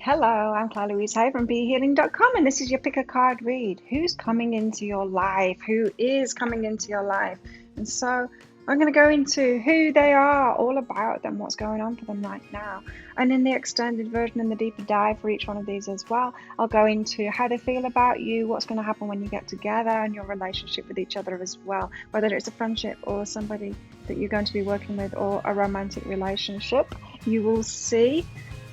Hello, I'm Claire Louise Hay from BeHealing.com, and this is your pick a card read. Who's coming into your life? Who is coming into your life? And so I'm going to go into who they are, all about them, what's going on for them right now. And in the extended version and the deeper dive for each one of these as well, I'll go into how they feel about you, what's going to happen when you get together, and your relationship with each other as well, whether it's a friendship or somebody that you're going to be working with or a romantic relationship. You will see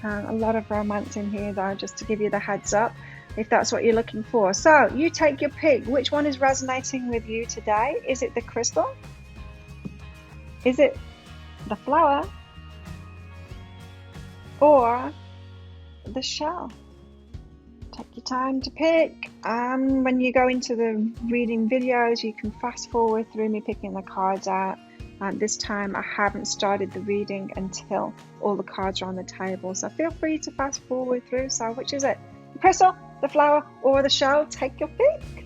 a lot of romance in here though, just to give you the heads up if that's what you're looking for. So you take your pick. Which one is resonating with you today? Is it the crystal? Is it the flower? Or the shell? Take your time to pick. When you go into the reading videos, you can fast forward through me picking the cards out. This time I haven't started the reading until all the cards are on the table, so feel free to fast forward through. So which is it? The crystal, the flower, or the shell? Take your pick,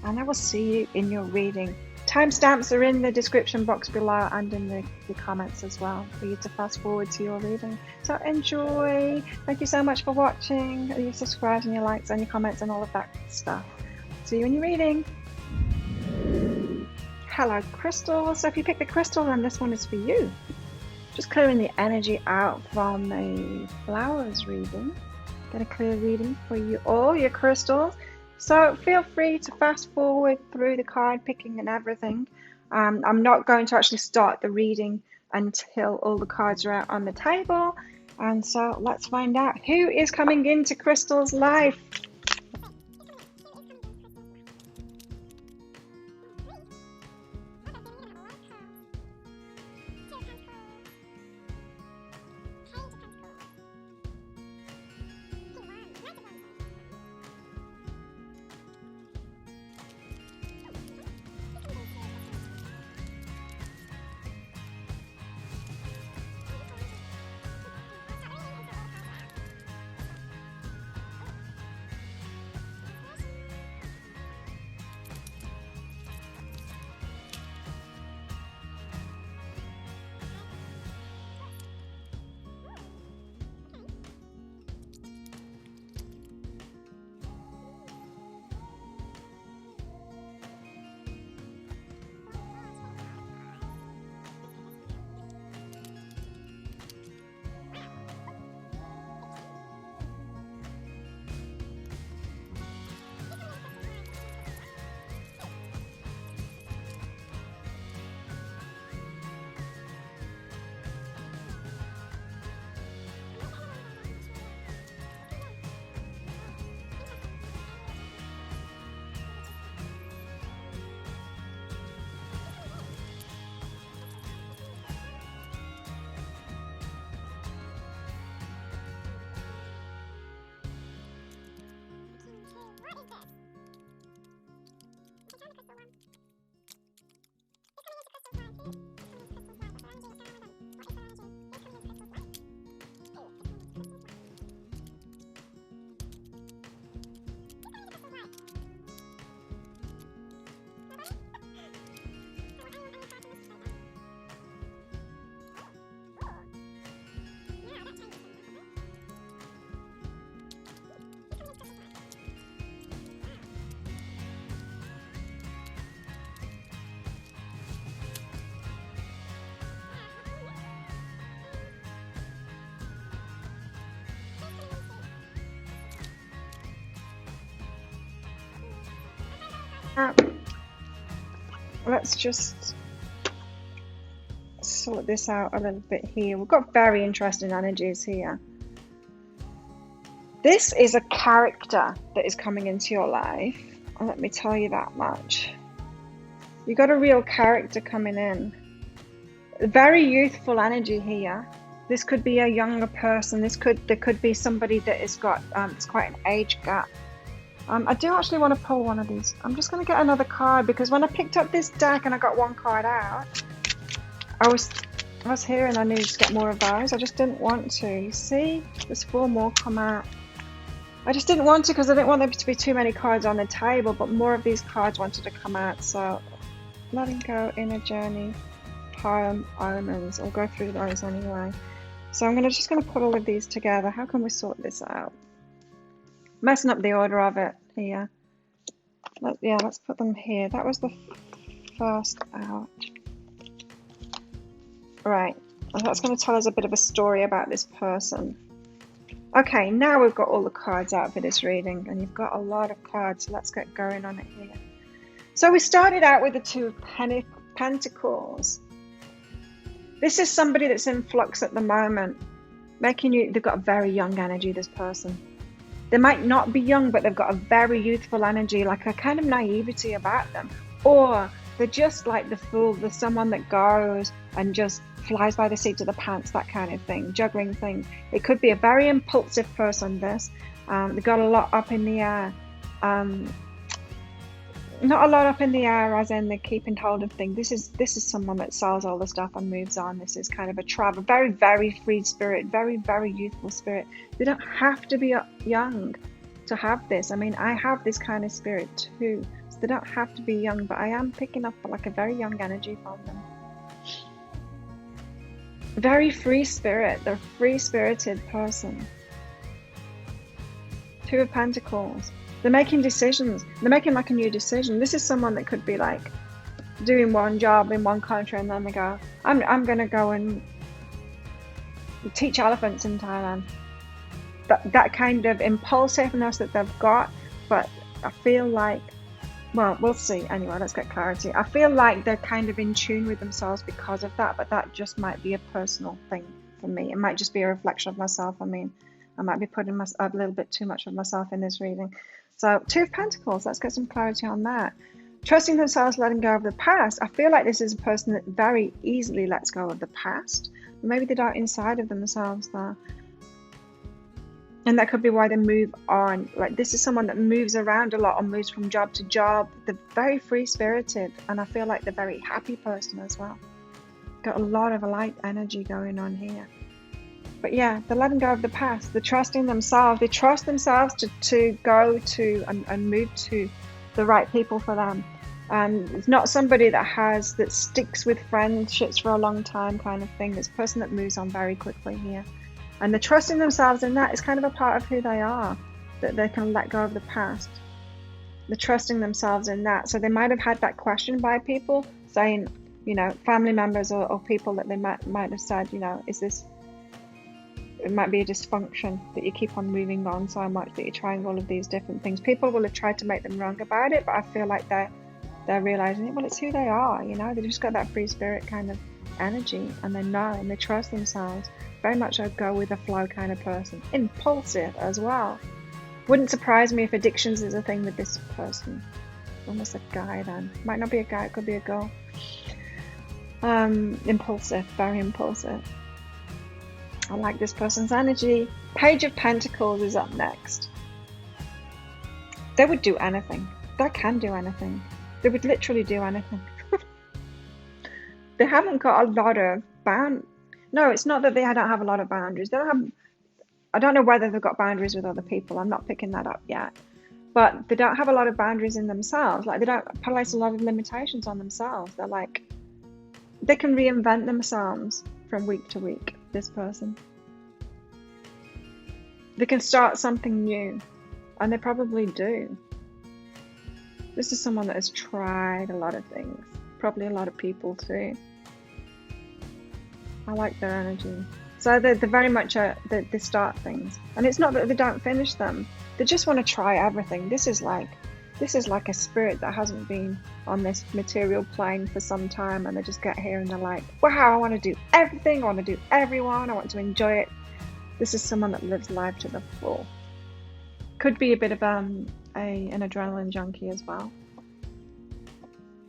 and I will see you in your reading. Timestamps are in the description box below and in the comments as well for you to fast forward to your reading. So enjoy. Thank you so much for watching, your subscribes and your likes and your comments and all of that stuff. See you in your reading. Hello crystal. So if you pick the crystal, then this one is for you. Just clearing the energy out from the flowers reading. Get a clear reading for you all, your crystals. So feel free to fast forward through the card picking and everything. I'm not going to actually start the reading until all the cards are out on the table. And so let's find out who is coming into Crystal's life. Let's just sort this out a little bit here. We've got very interesting energies here. This is a character that is coming into your life. Let me tell you that much. You got a real character coming in. Very youthful energy here. This could be a younger person. There could be somebody that has got it's quite an age gap. I do actually want to pull one of these. I'm just going to get another card because when I picked up this deck and I got one card out, I was here and I needed to get more of those. I just didn't want to. You see, there's 4 more come out. I just didn't want to because I didn't want there to be too many cards on the table, but more of these cards wanted to come out. So letting go, inner journey, poem, omens. I'll go through those anyway. So I'm just going to put all of these together. How can we sort this out? Messing up the order of it here. Let's put them here. That was the first out. Right. That's going to tell us a bit of a story about this person. Okay, now we've got all the cards out for this reading, and you've got a lot of cards. So let's get going on it here. So we started out with the Two of Pentacles. This is somebody that's in flux at the moment, they've got a very young energy, this person. They might not be young, but they've got a very youthful energy, like a kind of naivety about them. Or they're just like the fool, there's someone that goes and just flies by the seat of the pants, that kind of thing, juggling things. It could be a very impulsive person, this. They've got a lot up in the air. Not a lot up in the air as in they're keeping hold of things. This is someone that sells all the stuff and moves on. This is kind of a travel, very, very free spirit, very, very youthful spirit. They don't have to be young to have this. I mean, I have this kind of spirit too. So they don't have to be young, but I am picking up like a very young energy from them. Very free spirit. They're a free-spirited person. Two of Pentacles. They're making decisions. They're making like a new decision. This is someone that could be like doing one job in one country, and then they go, I'm going to go and teach elephants in Thailand. That kind of impulsiveness that they've got. But I feel like, well, we'll see. Anyway, let's get clarity. I feel like they're kind of in tune with themselves because of that, but that just might be a personal thing for me. It might just be a reflection of myself. I mean, I might be putting a little bit too much of myself in this reading. So, Two of Pentacles, let's get some clarity on that. Trusting themselves, letting go of the past. I feel like this is a person that very easily lets go of the past. Maybe they don't inside of themselves though. And that could be why they move on. Like, this is someone that moves around a lot or moves from job to job. They're very free-spirited, and I feel like they're a very happy person as well. Got a lot of light energy going on here. But yeah, they're letting go of the past. They're trusting themselves. They trust themselves to go to and move to the right people for them. And it's not somebody that sticks with friendships for a long time kind of thing. It's a person that moves on very quickly here. And they're trusting themselves in that. It's kind of a part of who they are, that they can let go of the past. They're trusting themselves in that. So they might have had that question by people saying, you know, family members or people that they might have said, you know, it might be a dysfunction that you keep on moving on so much that you're trying all of these different things. People will have tried to make them wrong about it, but I feel like they're realizing, well, it's who they are, you know, they just got that free spirit kind of energy, and they know and they trust themselves. Very much a go with the flow kind of person. Impulsive as well. Wouldn't surprise me if addictions is a thing with this person. Almost a guy then. Might not be a guy, it could be a girl. Impulsive, very impulsive. I like this person's energy. Page of Pentacles is up next. They would do anything. They can do anything. They would literally do anything. They haven't got a lot of No, it's not that they don't have a lot of boundaries. I don't know whether they've got boundaries with other people. I'm not picking that up yet. But they don't have a lot of boundaries in themselves. Like, they don't place a lot of limitations on themselves. They're like, they can reinvent themselves from week to week, this person. They can start something new, and they probably do. This is someone that has tried a lot of things. Probably a lot of people too. I like their energy. So they're very much they start things, and it's not that they don't finish them. They just want to try everything. This is like a spirit that hasn't been on this material plane for some time, and they just get here and they're like, wow, I want to do everything. I want to do everyone. I want to enjoy it. This is someone that lives life to the full. Could be a bit of an adrenaline junkie as well.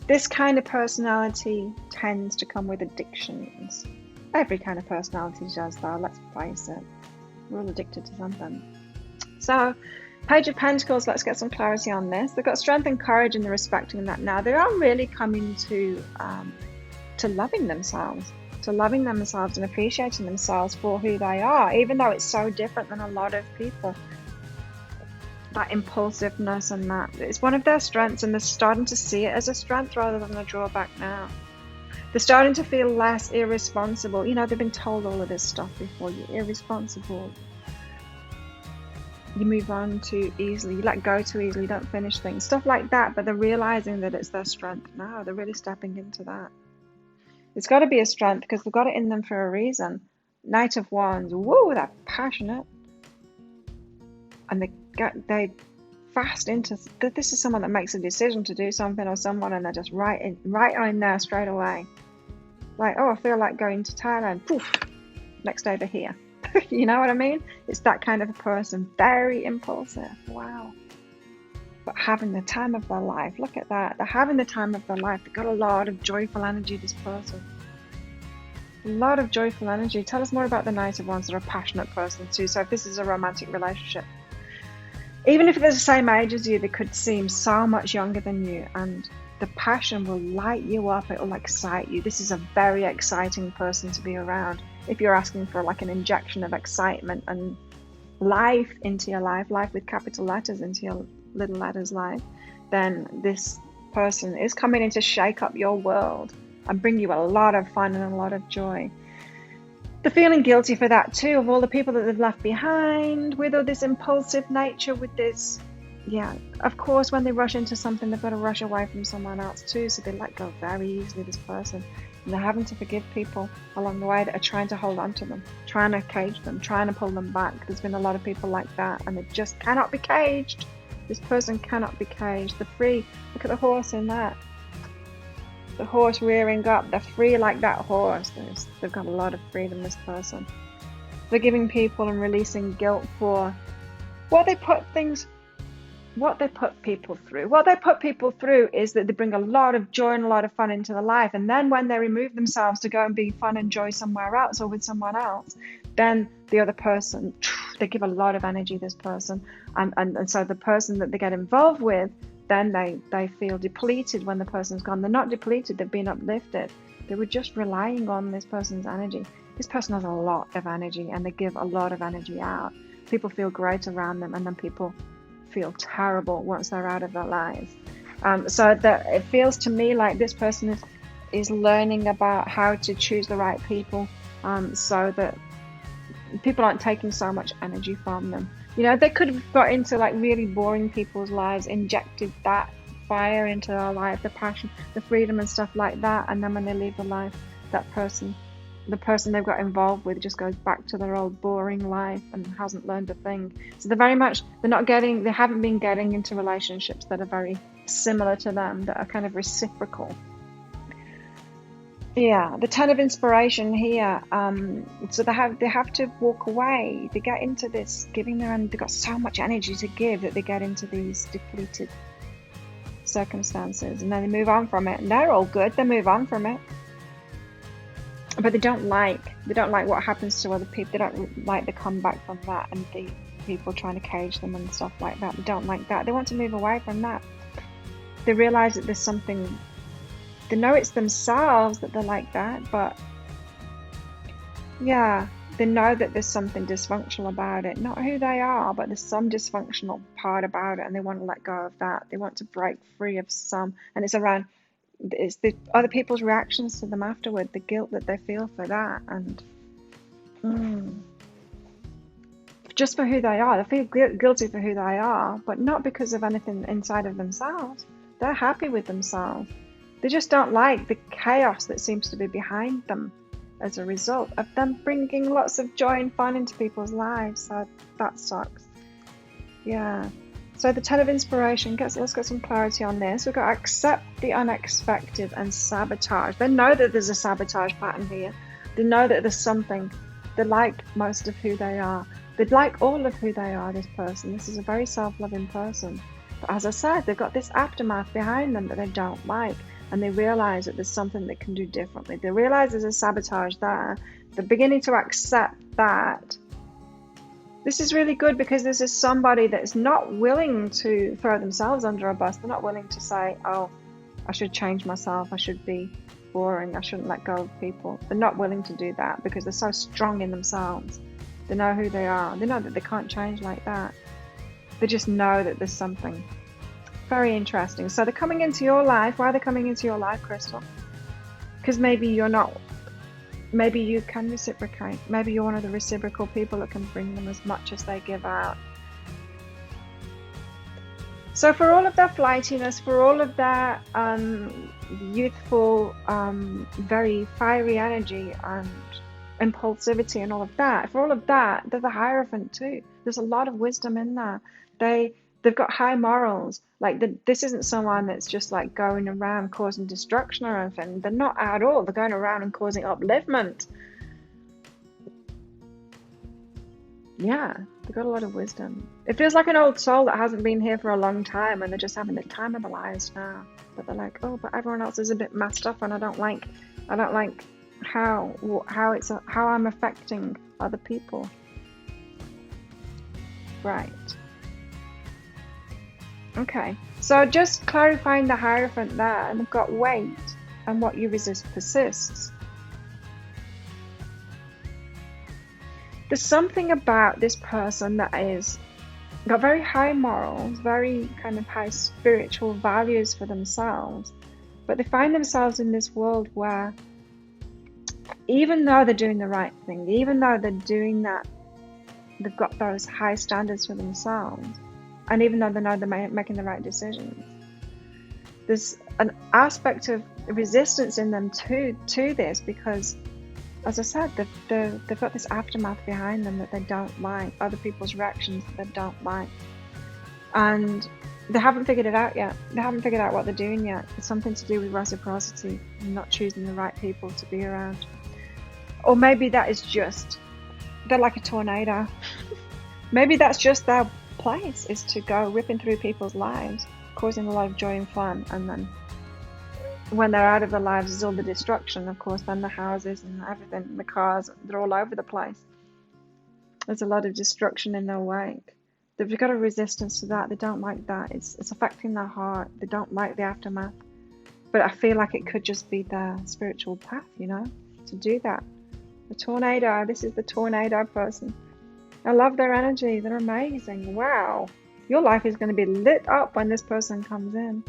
This kind of personality tends to come with addictions. Every kind of personality does, though, let's face it. We're all addicted to something. So, Page of Pentacles, let's get some clarity on this. They've got strength and courage, and they're respecting that now. They are really coming to loving themselves. To loving themselves and appreciating themselves for who they are, even though it's so different than a lot of people. That impulsiveness and that, it's one of their strengths, and they're starting to see it as a strength rather than a drawback now. They're starting to feel less irresponsible. You know, they've been told all of this stuff before. You're irresponsible. You move on too easily. You let go too easily. You don't finish things. Stuff like that. But they're realizing that it's their strength now. They're really stepping into that. It's got to be a strength because they've got it in them for a reason. Knight of Wands. Whoa, they're passionate. And they fast into that. This is someone that makes a decision to do something or someone, and they're just right in there straight away. Like, oh, I feel like going to Thailand. Poof, next day they're here. You know what I mean? It's that kind of a person. Very impulsive. Wow. But having the time of their life. Look at that. They're having the time of their life. They've got a lot of joyful energy, this person. A lot of joyful energy. Tell us more about the Knight of Wands. They're a passionate person too. So if this is a romantic relationship, even if they're the same age as you, they could seem so much younger than you, and the passion will light you up. It will excite you. This is a very exciting person to be around. If you're asking for like an injection of excitement and life into your life with capital letters into your little letters life, then this person is coming in to shake up your world and bring you a lot of fun and a lot of joy. They're feeling guilty for that too, of all the people that they've left behind, with all this impulsive nature, with this, yeah, of course, when they rush into something, they've got to rush away from someone else too, so they let go very easily, this person. And they're having to forgive people along the way that are trying to hold on to them, trying to cage them, trying to pull them back. There's been a lot of people like that, and they just cannot be caged. This person cannot be caged. They're free. Look at the horse in that. The horse rearing up. They're free like that horse. They've got a lot of freedom, this person. Forgiving people and releasing guilt for what they put people through. What they put people through is that they bring a lot of joy and a lot of fun into their life. And then when they remove themselves to go and be fun and joy somewhere else or with someone else, then the other person, they give a lot of energy, this person. And so the person that they get involved with, then they feel depleted when the person's gone. They're not depleted, they've been uplifted. They were just relying on this person's energy. This person has a lot of energy and they give a lot of energy out. People feel great around them, and then people feel terrible once they're out of their lives. So that it feels to me like this person is learning about how to choose the right people, so that people aren't taking so much energy from them. You know, they could have got into like really boring people's lives, injected that fire into their life, the passion, the freedom and stuff like that, and then when they leave the life, the person they've got involved with just goes back to their old boring life and hasn't learned a thing. So they haven't been getting into relationships that are very similar to them, that are kind of reciprocal. Yeah, the Ten of Inspiration here. So they have to walk away. They get into this giving and they've got so much energy to give that they get into these depleted circumstances, and then they move on from it. And they're all good. They move on from it, but they don't like what happens to other people. They don't like the comeback from that and the people trying to cage them and stuff like that. They don't like that. They want to move away from that. They realize that there's something. They know it's themselves that they're like that, but yeah, they know that there's something dysfunctional about it. Not who they are, but there's some dysfunctional part about it, and they want to let go of that. They want to break free of some, and it's the other people's reactions to them afterward, the guilt that they feel for that, and just for who they are. They feel guilty for who they are, but not because of anything inside of themselves. They're happy with themselves. They just don't like the chaos that seems to be behind them as a result of them bringing lots of joy and fun into people's lives. So that sucks. Yeah. So the Ten of Inspiration, let's get some clarity on this. We've got to accept the unexpected and sabotage. They know that there's a sabotage pattern here. They know that there's something. They like most of who they are. They like all of who they are, this person. This is a very self-loving person. But as I said, they've got this aftermath behind them that they don't like. And they realize that there's something they can do differently. They realize there's a sabotage there. They're beginning to accept that. This is really good because this is somebody that is not willing to throw themselves under a bus. They're not willing to say, oh, I should change myself. I should be boring. I shouldn't let go of people. They're not willing to do that because they're so strong in themselves. They know who they are. They know that they can't change like that. They just know that there's something. Very interesting. So they're coming into your life. Why are they coming into your life, Crystal? Because maybe you're not, maybe you can reciprocate. Maybe you're one of the reciprocal people that can bring them as much as they give out. So for all of that flightiness, for all of that youthful, very fiery energy and impulsivity and all of that, for all of that, there's a Hierophant too. There's a lot of wisdom in there. They've got high morals. Like this isn't someone that's just like going around causing destruction or anything. They're not at all. They're going around and causing upliftment. Yeah, they've got a lot of wisdom. It feels like an old soul that hasn't been here for a long time and they're just having the time of their lives now. But they're like, oh, but everyone else is a bit messed up and I don't like how I'm affecting other people. Right. Okay. So just clarifying the Hierophant there, and they've got weight, and what you resist persists. There's something about this person that is got very high morals, very kind of high spiritual values for themselves, but they find themselves in this world where even though they're doing the right thing, even though they're doing that, they've got those high standards for themselves, and even though they know they're making the right decisions, there's an aspect of resistance in them to this, because as I said, they've got this aftermath behind them that they don't like, other people's reactions that they don't like. And they haven't figured it out yet. They haven't figured out what they're doing yet. It's something to do with reciprocity and not choosing the right people to be around. Or maybe that is just, they're like a tornado. Maybe that's just their place, is to go ripping through people's lives, causing a lot of joy and fun, and then when they're out of their lives is all the destruction, of course. Then the houses and everything, the cars, they're all over the place. There's a lot of destruction in their wake. They've got a resistance to that. They don't like that. It's affecting their heart. They don't like the aftermath. But I feel like it could just be their spiritual path, to do that. The tornado, this is the tornado person. I love their energy. They're amazing. Wow. Your life is going to be lit up when this person comes in.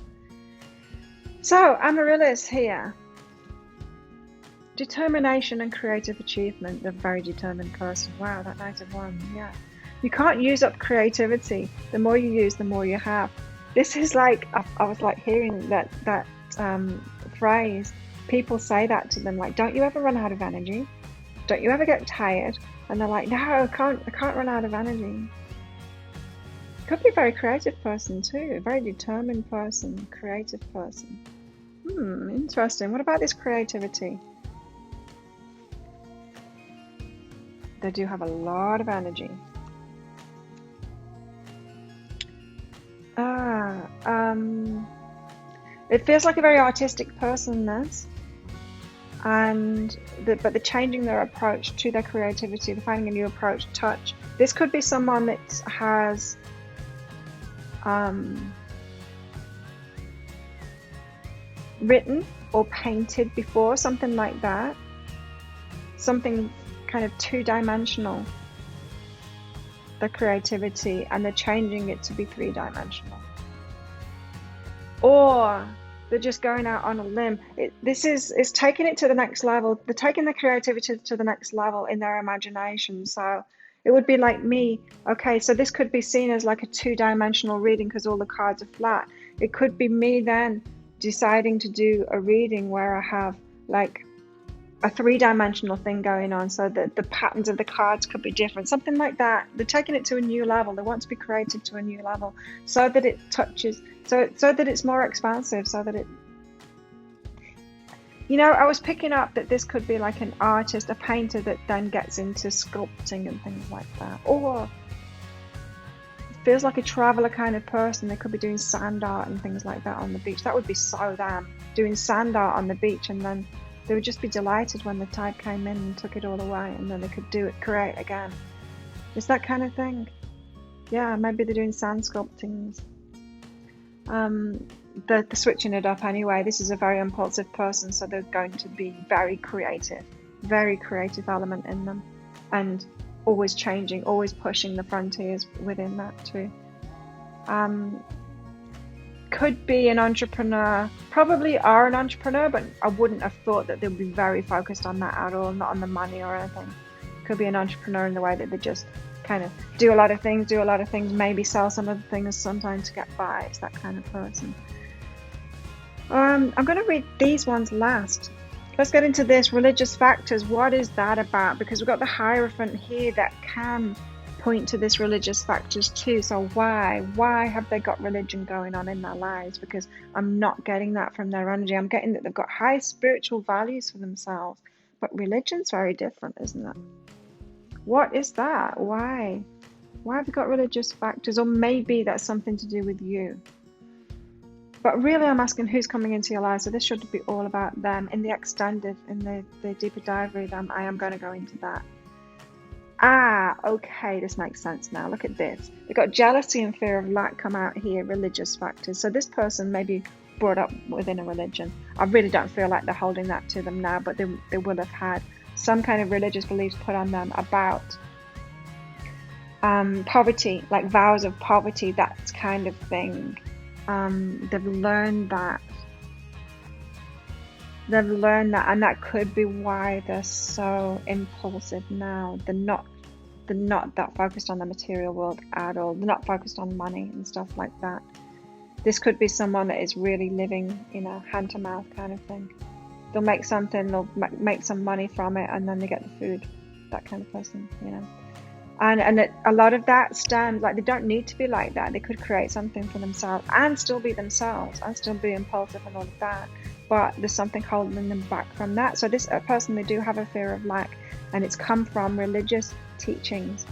So, Amaryllis here. Determination and creative achievement. They're a very determined person. Wow, that Knight of Wands, yeah. You can't use up creativity. The more you use, the more you have. This is like, I was like hearing that phrase. People say that to them, like, don't you ever run out of energy? Don't you ever get tired? And they're like, no, I can't run out of energy. Could be a very creative person too, a very determined person, creative person. Interesting. What about this creativity? They do have a lot of energy. It feels like a very artistic person, this. But they're changing their approach to their creativity. They're finding a new approach, touch. This could be someone that has written or painted before, something like that. Something kind of two-dimensional, their creativity, and they're changing it to be three-dimensional. Or they're just going out on a limb. This is taking it to the next level. They're taking the creativity to the next level in their imagination. So it would be like me. Okay, so this could be seen as like a two-dimensional reading because all the cards are flat. It could be me then deciding to do a reading where I have like a three-dimensional thing going on, so that the patterns of the cards could be different, something like that. They're taking it to a new level. They want to be creative to a new level, so that it touches, so that it's more expansive, so that it, I was picking up that this could be like an artist, a painter that then gets into sculpting and things like that. Or it feels like a traveler kind of person. They could be doing sand art and things like that on the beach. That would be so them, doing sand art on the beach, and then they would just be delighted when the tide came in and took it all away, and then they could create again. It's that kind of thing. Yeah, maybe they're doing sand sculptings. They're switching it up anyway. This is a very impulsive person, so they're going to be very creative element in them, and always changing, always pushing the frontiers within that too. could be an entrepreneur, probably are an entrepreneur, but I wouldn't have thought that they'll be very focused on that at all, not on the money or anything. Could be an entrepreneur in the way that they just kind of do a lot of things, maybe sell some of the things sometimes to get by. It's that kind of person. I'm going to read these ones last. Let's get into this. Religious factors. What is that about? Because we've got the Hierophant here that can point to this religious factors too. So why have they got religion going on in their lives? Because I'm not getting that from their energy. I'm getting that they've got high spiritual values for themselves, but religion's very different, isn't it? What is that? Why have you got religious factors? Or maybe that's something to do with you. But really, I'm asking who's coming into your life. So this should be all about them. In the extended, in the deeper dive read, I am going to go into that. Okay, this makes sense now. Look at this. They've got jealousy and fear of lack come out here, religious factors. So this person may be brought up within a religion. I really don't feel like they're holding that to them now, but they will have had some kind of religious beliefs put on them about poverty, like vows of poverty, that kind of thing. They've learned that, and that could be why they're so impulsive now. They're not that focused on the material world at all. They're not focused on money and stuff like that. This could be someone that is really living in a hand to mouth kind of thing. They'll make something, they'll make some money from it, and then they get the food. That kind of person, you know. And a lot of that stems, like, they don't need to be like that. They could create something for themselves and still be themselves and still be impulsive and all of that. But there's something holding them back from that. So this person, they do have a fear of lack, and it's come from religious teachings.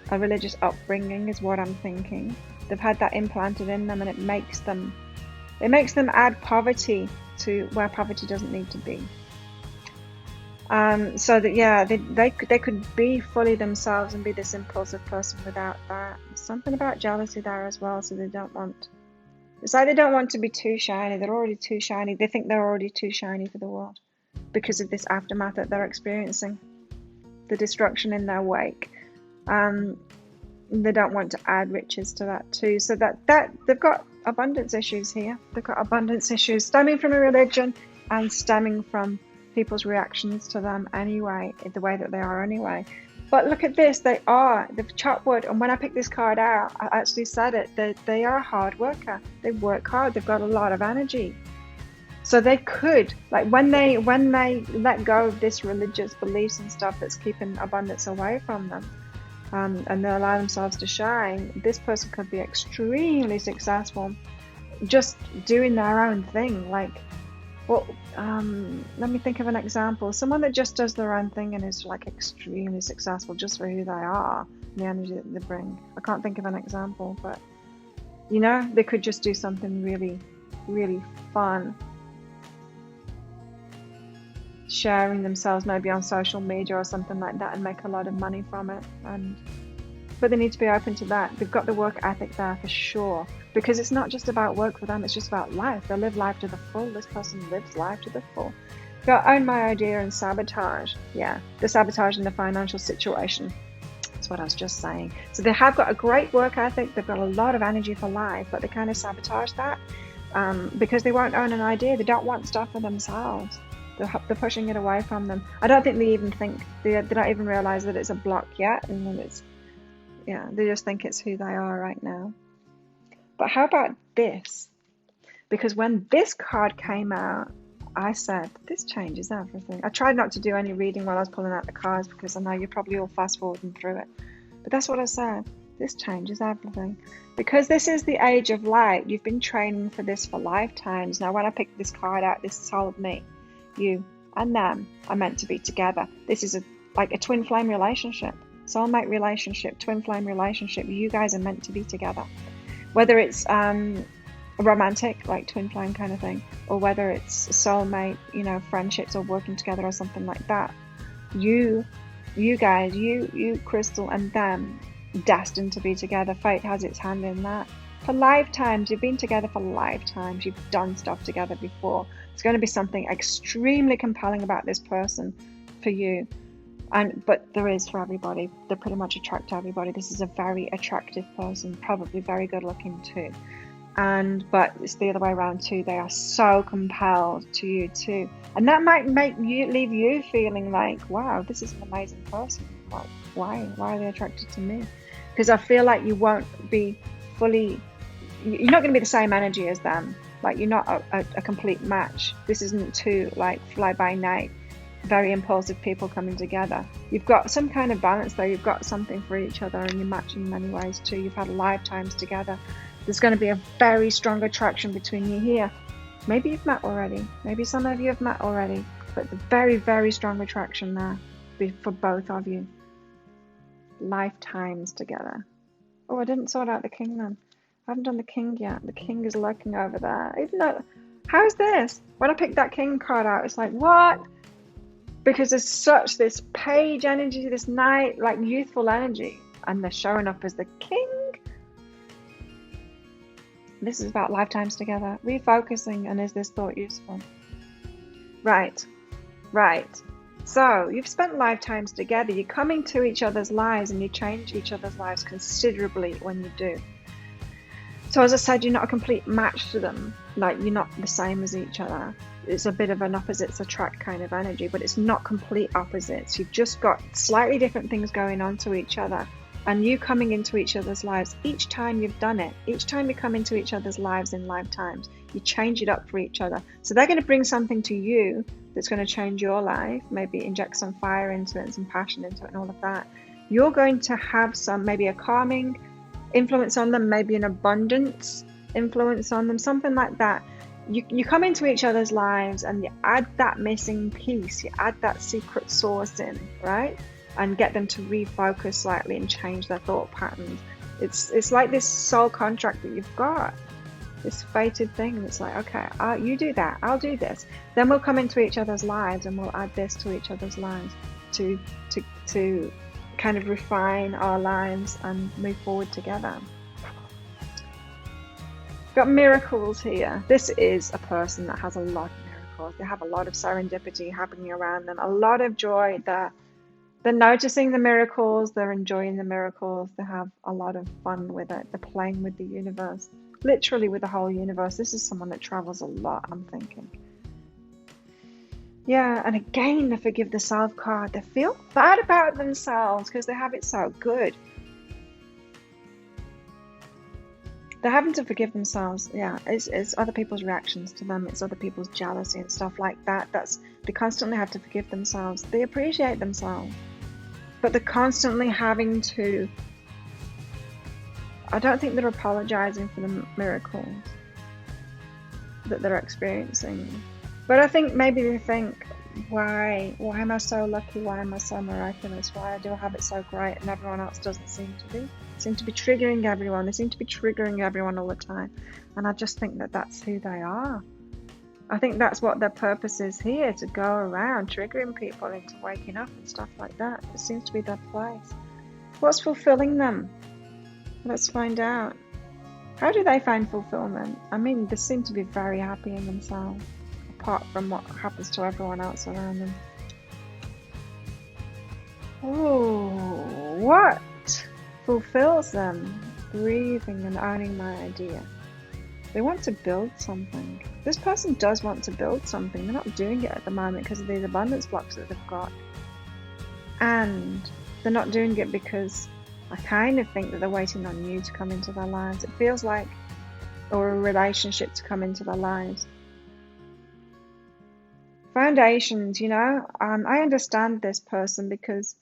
A religious upbringing is what I'm thinking. They've had that implanted in them, and it makes them add poverty to where poverty doesn't need to be. So that, yeah, they could be fully themselves and be this impulsive person without that. Something about jealousy there as well. So it's like they don't want to be too shiny. They're already too shiny. They think they're already too shiny for the world because of this aftermath that they're experiencing, the destruction in their wake. They don't want to add riches to that too. So that they've got abundance issues here. They've got abundance issues stemming from a religion and stemming from people's reactions to them anyway, the way that they are anyway. But look at this. They've chopped wood, and when I picked this card out, I actually said it. They are a hard worker. They work hard. They've got a lot of energy. So they could, like, when they let go of this religious beliefs and stuff that's keeping abundance away from them, and they allow themselves to shine, this person could be extremely successful just doing their own thing. Like, well, let me think of an example. Someone that just does their own thing and is like extremely successful just for who they are, the energy that they bring. I can't think of an example, but you know, they could just do something really, really fun, sharing themselves maybe on social media or something like that, and make a lot of money from it. But they need to be open to that. They've got the work ethic there for sure, because it's not just about work for them, it's just about life. They live life to the full. This person lives life to the full. Go own my idea and sabotage. Yeah, the sabotage in the financial situation. That's what I was just saying. So they have got a great work ethic. They've got a lot of energy for life, but they kind of sabotage that because they won't own an idea. They don't want stuff for themselves. They're pushing it away from them. I don't think they even think, they don't even realize that it's a block yet, and then they just think it's who they are right now. But how about this? Because when this card came out, I said, this changes everything. I tried not to do any reading while I was pulling out the cards, because I know you're probably all fast forwarding through it. But that's what I said. This changes everything. Because this is the age of light. You've been training for this for lifetimes. Now, when I picked this card out, this told me you and them are meant to be together. This is like a twin flame relationship, soulmate relationship, twin flame relationship. You guys are meant to be together, whether it's romantic, like twin flame kind of thing, or whether it's soulmate, you know, friendships or working together or something like that. You guys, you Crystal and them, destined to be together. Fate has its hand in that. For lifetimes, you've been together for lifetimes. You've done stuff together before. It's going to be something extremely compelling about this person for you. But there is for everybody. They pretty much attract everybody. This is a very attractive person, probably very good looking too. But it's the other way around too. They are so compelled to you too, and that might leave you feeling like, wow, this is an amazing person. Like, why are they attracted to me? Because I feel like you won't be fully, you're not going to be the same energy as them. Like, you're not a complete match. This isn't two like fly by night, very impulsive people coming together. You've got some kind of balance though. You've got something for each other, and you're matching in many ways too. You've had lifetimes together. There's going to be a very strong attraction between you here. Maybe you've met already. Maybe some of you have met already. But the very, very strong attraction there for both of you. Lifetimes together. Oh, I didn't sort out the king then. I haven't done the king yet. The king is lurking over there. Even though, how's this? When I picked that king card out, it's like, what? Because there's such this page energy, this knight, like youthful energy. And they're showing up as the king. This is about lifetimes together. Refocusing, and is this thought useful? Right. So you've spent lifetimes together. You're coming to each other's lives, and you change each other's lives considerably when you do. So as I said, you're not a complete match to them. Like, you're not the same as each other. It's a bit of an opposites attract kind of energy, but it's not complete opposites. You've just got slightly different things going on to each other. And you coming into each other's lives, each time you've done it, each time you come into each other's lives in lifetimes, you change it up for each other. So they're going to bring something to you that's going to change your life, maybe inject some fire into it and some passion into it and all of that. You're going to have maybe a calming influence on them, maybe an abundance influence on them, something like that. You come into each other's lives and you add that missing piece, you add that secret sauce in, right? And get them to refocus slightly and change their thought patterns. It's like this soul contract that you've got, this fated thing. It's like, okay, you do that, I'll do this. Then we'll come into each other's lives and we'll add this to each other's lives to kind of refine our lives and move forward together. We've got miracles here. This is a person that has a lot of miracles. They have a lot of serendipity happening around them, a lot of joy. They're noticing the miracles, they're enjoying the miracles, they have a lot of fun with it, they're playing with the universe, literally with the whole universe. This is someone that travels a lot, I'm thinking. Yeah, and again, the forgive the self card. They feel bad about themselves because they have it so good. They're having to forgive themselves. Yeah, it's other people's reactions to them. It's other people's jealousy and stuff like that. They constantly have to forgive themselves. They appreciate themselves, but they're constantly having to. I don't think they're apologizing for the miracles that they're experiencing, but I think maybe they think, why am I so lucky? Why am I so miraculous? Why do I have it so great and everyone else doesn't seem to be? Seem to be triggering everyone. They seem to be triggering everyone all the time. And I just think that that's who they are. I think that's what their purpose is here, to go around triggering people into waking up and stuff like that. It seems to be their place. What's fulfilling them? Let's find out. How do they find fulfillment? I mean, they seem to be very happy in themselves, apart from what happens to everyone else around them. Oh, what fulfills them? Breathing and owning my idea. They want to build something. This person does want to build something. They're not doing it at the moment because of these abundance blocks that they've got. And they're not doing it because I kind of think that they're waiting on you to come into their lives. It feels like, or a relationship to come into their lives. Foundations, I understand this person because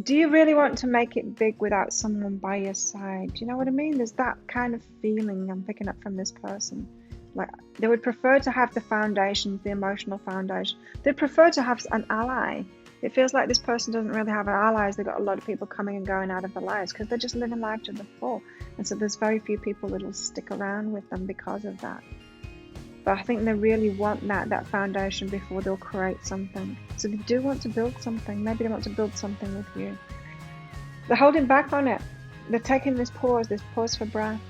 do you really want to make it big without someone by your side? Do you know what I mean? There's that kind of feeling I'm picking up from this person. Like, they would prefer to have the foundations, the emotional foundation. They'd prefer to have an ally. It feels like this person doesn't really have allies. They've got a lot of people coming and going out of their lives because they're just living life to the full. And so there's very few people that will stick around with them because of that. But I think they really want that foundation before they'll create something. So they do want to build something. Maybe they want to build something with you. They're holding back on it. They're taking this pause for breath.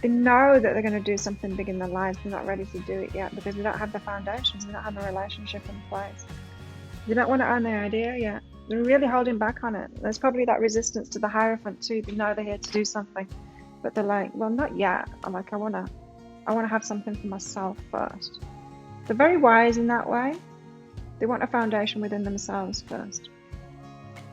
They know that they're going to do something big in their lives. They're not ready to do it yet because they don't have the foundations. They don't have a relationship in place. They don't want to own their idea yet. They're really holding back on it. There's probably that resistance to the Hierophant too. They know they're here to do something, but they're like, well, not yet. I'm like, I wanna have something for myself first. They're very wise in that way. They want a foundation within themselves first.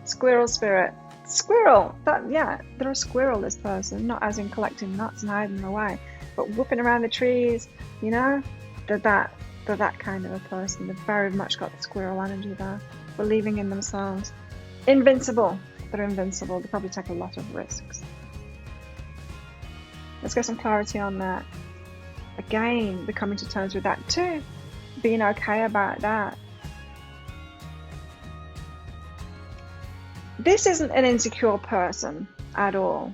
Squirrel spirit. Squirrel. They're a squirrel, this person, not as in collecting nuts and hiding them away, but whooping around the trees, you know? They're that kind of a person. They've very much got the squirrel energy there. Believing in themselves. Invincible. They're invincible. They probably take a lot of risks. Let's get some clarity on that. Again, they're coming to terms with that too. Being okay about that. This isn't an insecure person at all,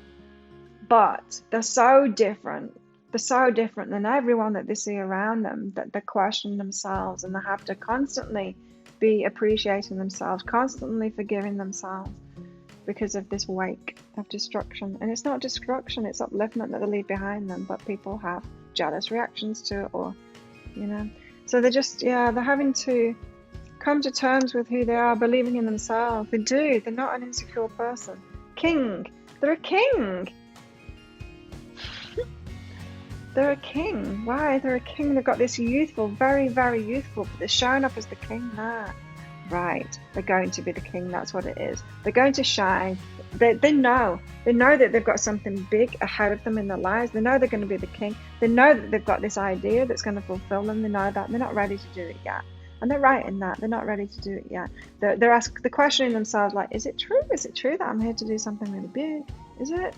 but they're so different. They're so different than everyone that they see around them, that they question themselves, and they have to constantly be appreciating themselves, constantly forgiving themselves because of this wake of destruction. And it's not destruction, it's upliftment that they leave behind them, but people have jealous reactions to it, or, you know. So they're just, they're having to come to terms with who they are, believing in themselves. They do. They're not an insecure person. King. They're a king. They're a king. Why? They're a king. They've got this youthful, very, very youthful, but they're showing up as the king now. Right. They're going to be the king. That's what it is. They're going to shine. They know. They know that they've got something big ahead of them in their lives. They know they're going to be the king. They know that they've got this idea that's going to fulfill them. They know that. They're not ready to do it yet. And they're right in that. They're not ready to do it yet. They're questioning themselves, like, is it true? Is it true that I'm here to do something really big? Is it?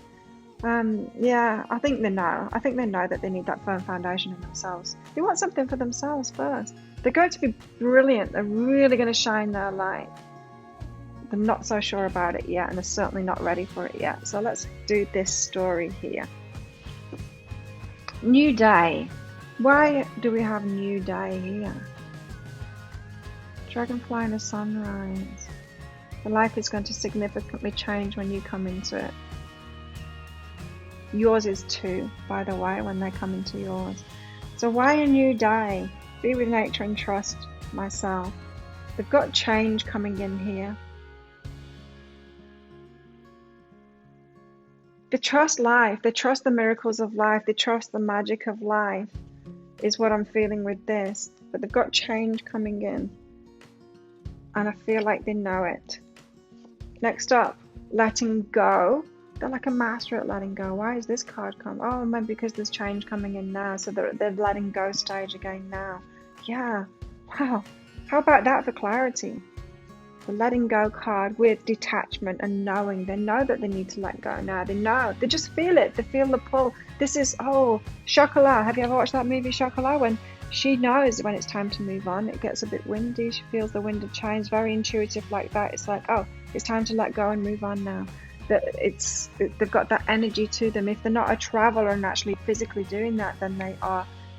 I think they know. I think they know that they need that firm foundation in themselves. They want something for themselves first. They're going to be brilliant. They're really going to shine their light. They're not so sure about it yet, and they're certainly not ready for it yet. So let's do this story here. New day. Why do we have new day here? Dragonfly and a sunrise. The life is going to significantly change when you come into it. Yours is too, by the way, when they come into yours. So why a new day? Be with nature and trust myself. They've got change coming in here. They trust life. They trust the miracles of life. They trust the magic of life, is what I'm feeling with this. But they've got change coming in. And I feel like they know it. Next up, letting go. They're like a master at letting go. Why is this card come? Oh, maybe because there's change coming in now. So they're letting go stage again now. Yeah. Wow. How about that for clarity? The letting go card with detachment and knowing. They know that they need to let go now. They know. They just feel it. They feel the pull. This is, Chocolat. Have you ever watched that movie, Chocolat? When she knows when it's time to move on. It gets a bit windy. She feels the wind of change. Very intuitive like that. It's like, it's time to let go and move on now. They've got that energy to them. If they're not a traveler and actually physically doing that, then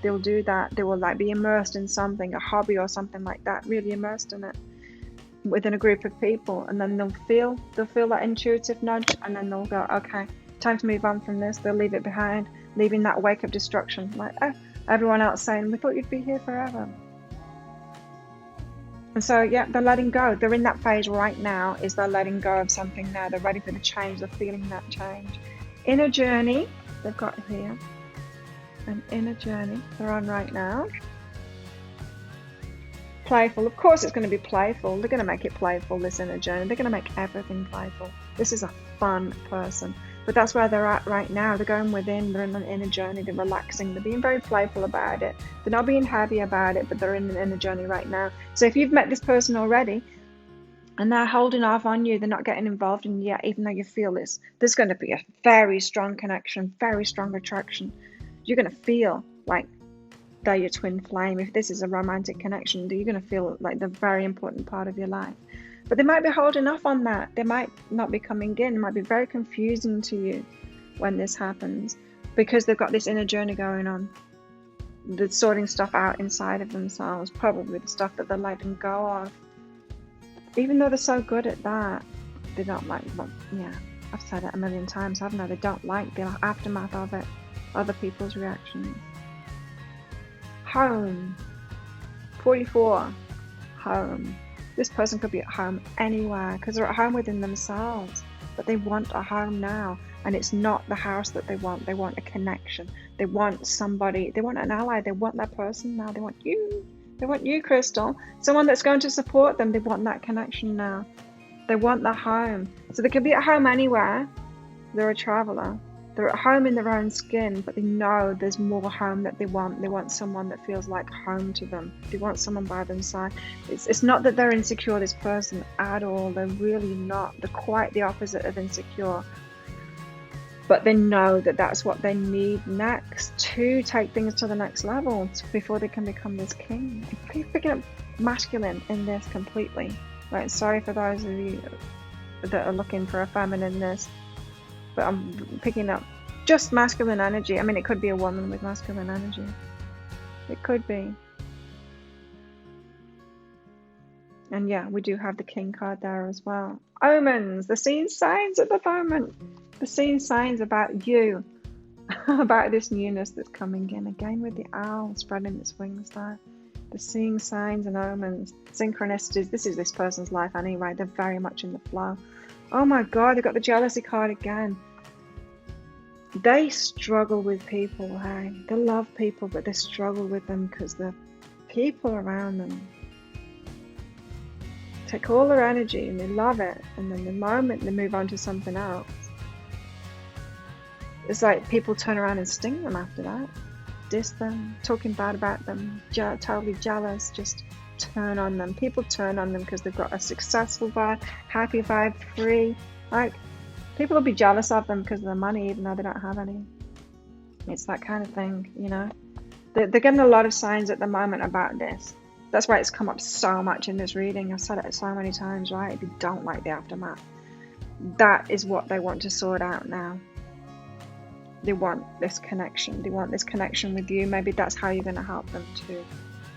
they'll do that. They will like be immersed in something, a hobby or something like that, really immersed in it within a group of people, and then they'll feel that intuitive nudge, and then they'll go, okay, time to move on from this. They'll leave it behind, leaving that wake of destruction, like everyone else saying, we thought you'd be here forever. And so, they're letting go. They're in that phase right now, is they're letting go of something now. They're ready for the change. They're feeling that change. Inner journey, they've got here. An inner journey they're on right now. Playful. Of course it's going to be playful. They're going to make it playful, this inner journey. They're going to make everything playful. This is a fun person. But that's where they're at right now. They're going within. They're in an inner journey. They're relaxing. They're being very playful about it. They're not being heavy about it, but they're in an inner journey right now. So if you've met this person already and they're holding off on you, they're not getting involved in you yet, even though you feel this, there's going to be a very strong connection, very strong attraction. You're going to feel like they're your twin flame. If this is a romantic connection, you're going to feel like they're a very important part of your life. But they might be holding off on that. They might not be coming in. It might be very confusing to you when this happens because they've got this inner journey going on. They're sorting stuff out inside of themselves, probably the stuff that they're letting go of. Even though they're so good at that, they don't like, I've said it a million times, haven't I? They don't like the aftermath of it, other people's reactions. Home. 44. Home. This person could be at home anywhere because they're at home within themselves, but they want a home now. And it's not the house that they want. They want a connection. They want somebody. They want an ally. They want that person now. They want you. They want you, Crystal. Someone that's going to support them. They want that connection now. They want the home. So they could be at home anywhere. They're a traveler. They're at home in their own skin, but they know there's more home that they want. They want someone that feels like home to them. They want someone by their side. It's not that they're insecure, this person, at all. They're really not. They're quite the opposite of insecure. But they know that that's what they need next to take things to the next level before they can become this king. Please picking up masculine in this completely. Right? Sorry for those of you that are looking for a feminine in this, but I'm picking up just masculine energy. I mean, it could be a woman with masculine energy. It could be. And yeah, we do have the king card there as well. Omens, the seeing signs at the moment. The seeing signs about you, about this newness that's coming in. Again with the owl spreading its wings there. The seeing signs and omens, synchronicities. This is this person's life anyway. They're very much in the flow. Oh my God, they've got the jealousy card again. They struggle with people, hey? They love people, but they struggle with them because the people around them take all their energy and they love it. And then the moment they move on to something else, it's like people turn around and sting them after that. Diss them, talking bad about them, totally jealous, just turn on them. People turn on them because they've got a successful vibe, happy vibe, free. Like, people will be jealous of them because of their money, even though they don't have any. It's that kind of thing, you know. They're getting a lot of signs at the moment about this. That's why it's come up so much in this reading. I've said it so many times, right? They don't like the aftermath. That is what they want to sort out now. They want this connection. They want this connection with you. Maybe that's how you're going to help them too,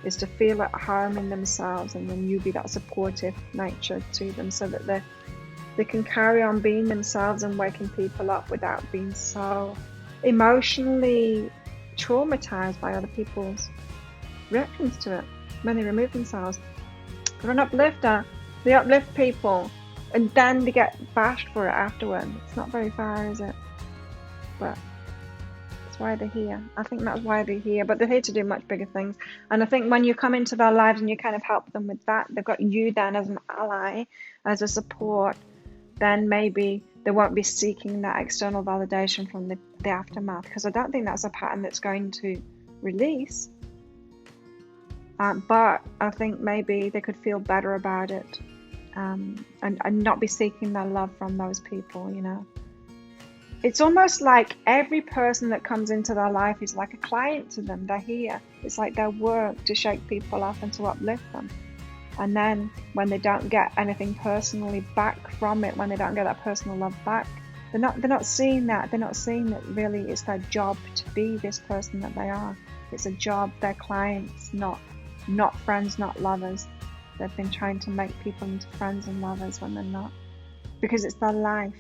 is to feel at home in themselves, and then you be that supportive nature to them so that they can carry on being themselves and waking people up without being so emotionally traumatized by other people's reactions to it when they remove themselves. They're an uplifter. They uplift people and then they get bashed for it afterward. It's not very fair, is it? But that's why they're here. I think that's why they're here. But they're here to do much bigger things. And I think when you come into their lives and you kind of help them with that, they've got you then as an ally, as a support, then maybe they won't be seeking that external validation from the aftermath. Because I don't think that's a pattern that's going to release. But I think maybe they could feel better about it, and not be seeking their love from those people, you know. It's almost like every person that comes into their life is like a client to them. They're here. It's like their work to shake people up and to uplift them. And then when they don't get anything personally back from it, when they don't get that personal love back, they're not seeing that. They're not seeing that really it's their job to be this person that they are. It's a job. They're clients, not friends, not lovers. They've been trying to make people into friends and lovers when they're not, because it's their life.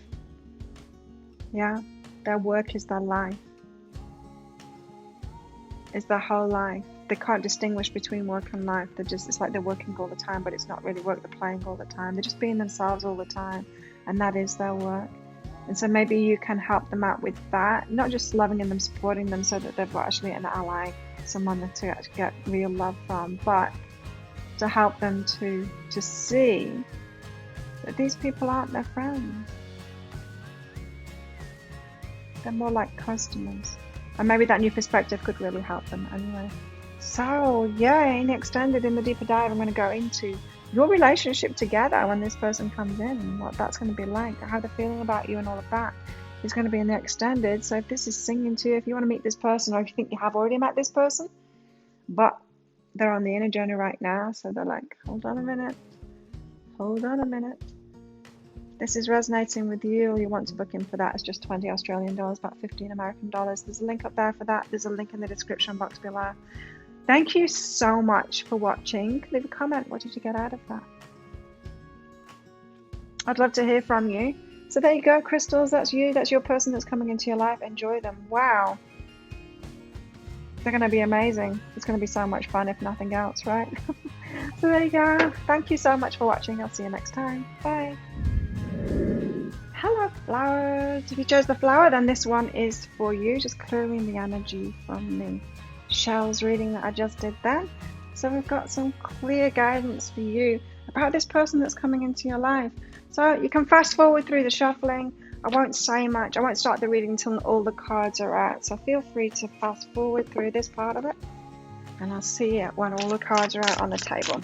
Yeah, their work is their life. It's their whole life. They can't distinguish between work and life. It's like they're working all the time, but it's not really work. They're playing all the time. They're just being themselves all the time, and that is their work. And so maybe you can help them out with that, not just loving them and supporting them so that they've got actually an ally, someone to actually get real love from, but to help them to see that these people aren't their friends. They're more like customers. And maybe that new perspective could really help them anyway. So, yeah, in the extended, in the deeper dive, I'm going to go into your relationship together when this person comes in, and what that's going to be like, how they're feeling about you and all of that is going to be in the extended. So if this is singing to you, if you want to meet this person, or if you think you have already met this person, but they're on the inner journey right now, so they're like, hold on a minute. This is resonating with you, or you want to book in for that, it's just 20 Australian dollars, about 15 American dollars. There's a link up there for that. There's a link in the description box below. Thank you so much for watching. Leave a comment. What did you get out of that? I'd love to hear from you. So there you go, crystals. That's you. That's your person that's coming into your life. Enjoy them. Wow. They're going to be amazing. It's going to be so much fun, if nothing else, right? So there you go. Thank you so much for watching. I'll see you next time. Bye. Hello, flowers. If you chose the flower, then this one is for you. Just clearing the energy from the shells reading that I just did then. So we've got some clear guidance for you about this person that's coming into your life. So you can fast forward through the shuffling. I won't say much. I won't start the reading until all the cards are out. So feel free to fast forward through this part of it. And I'll see you when all the cards are out on the table.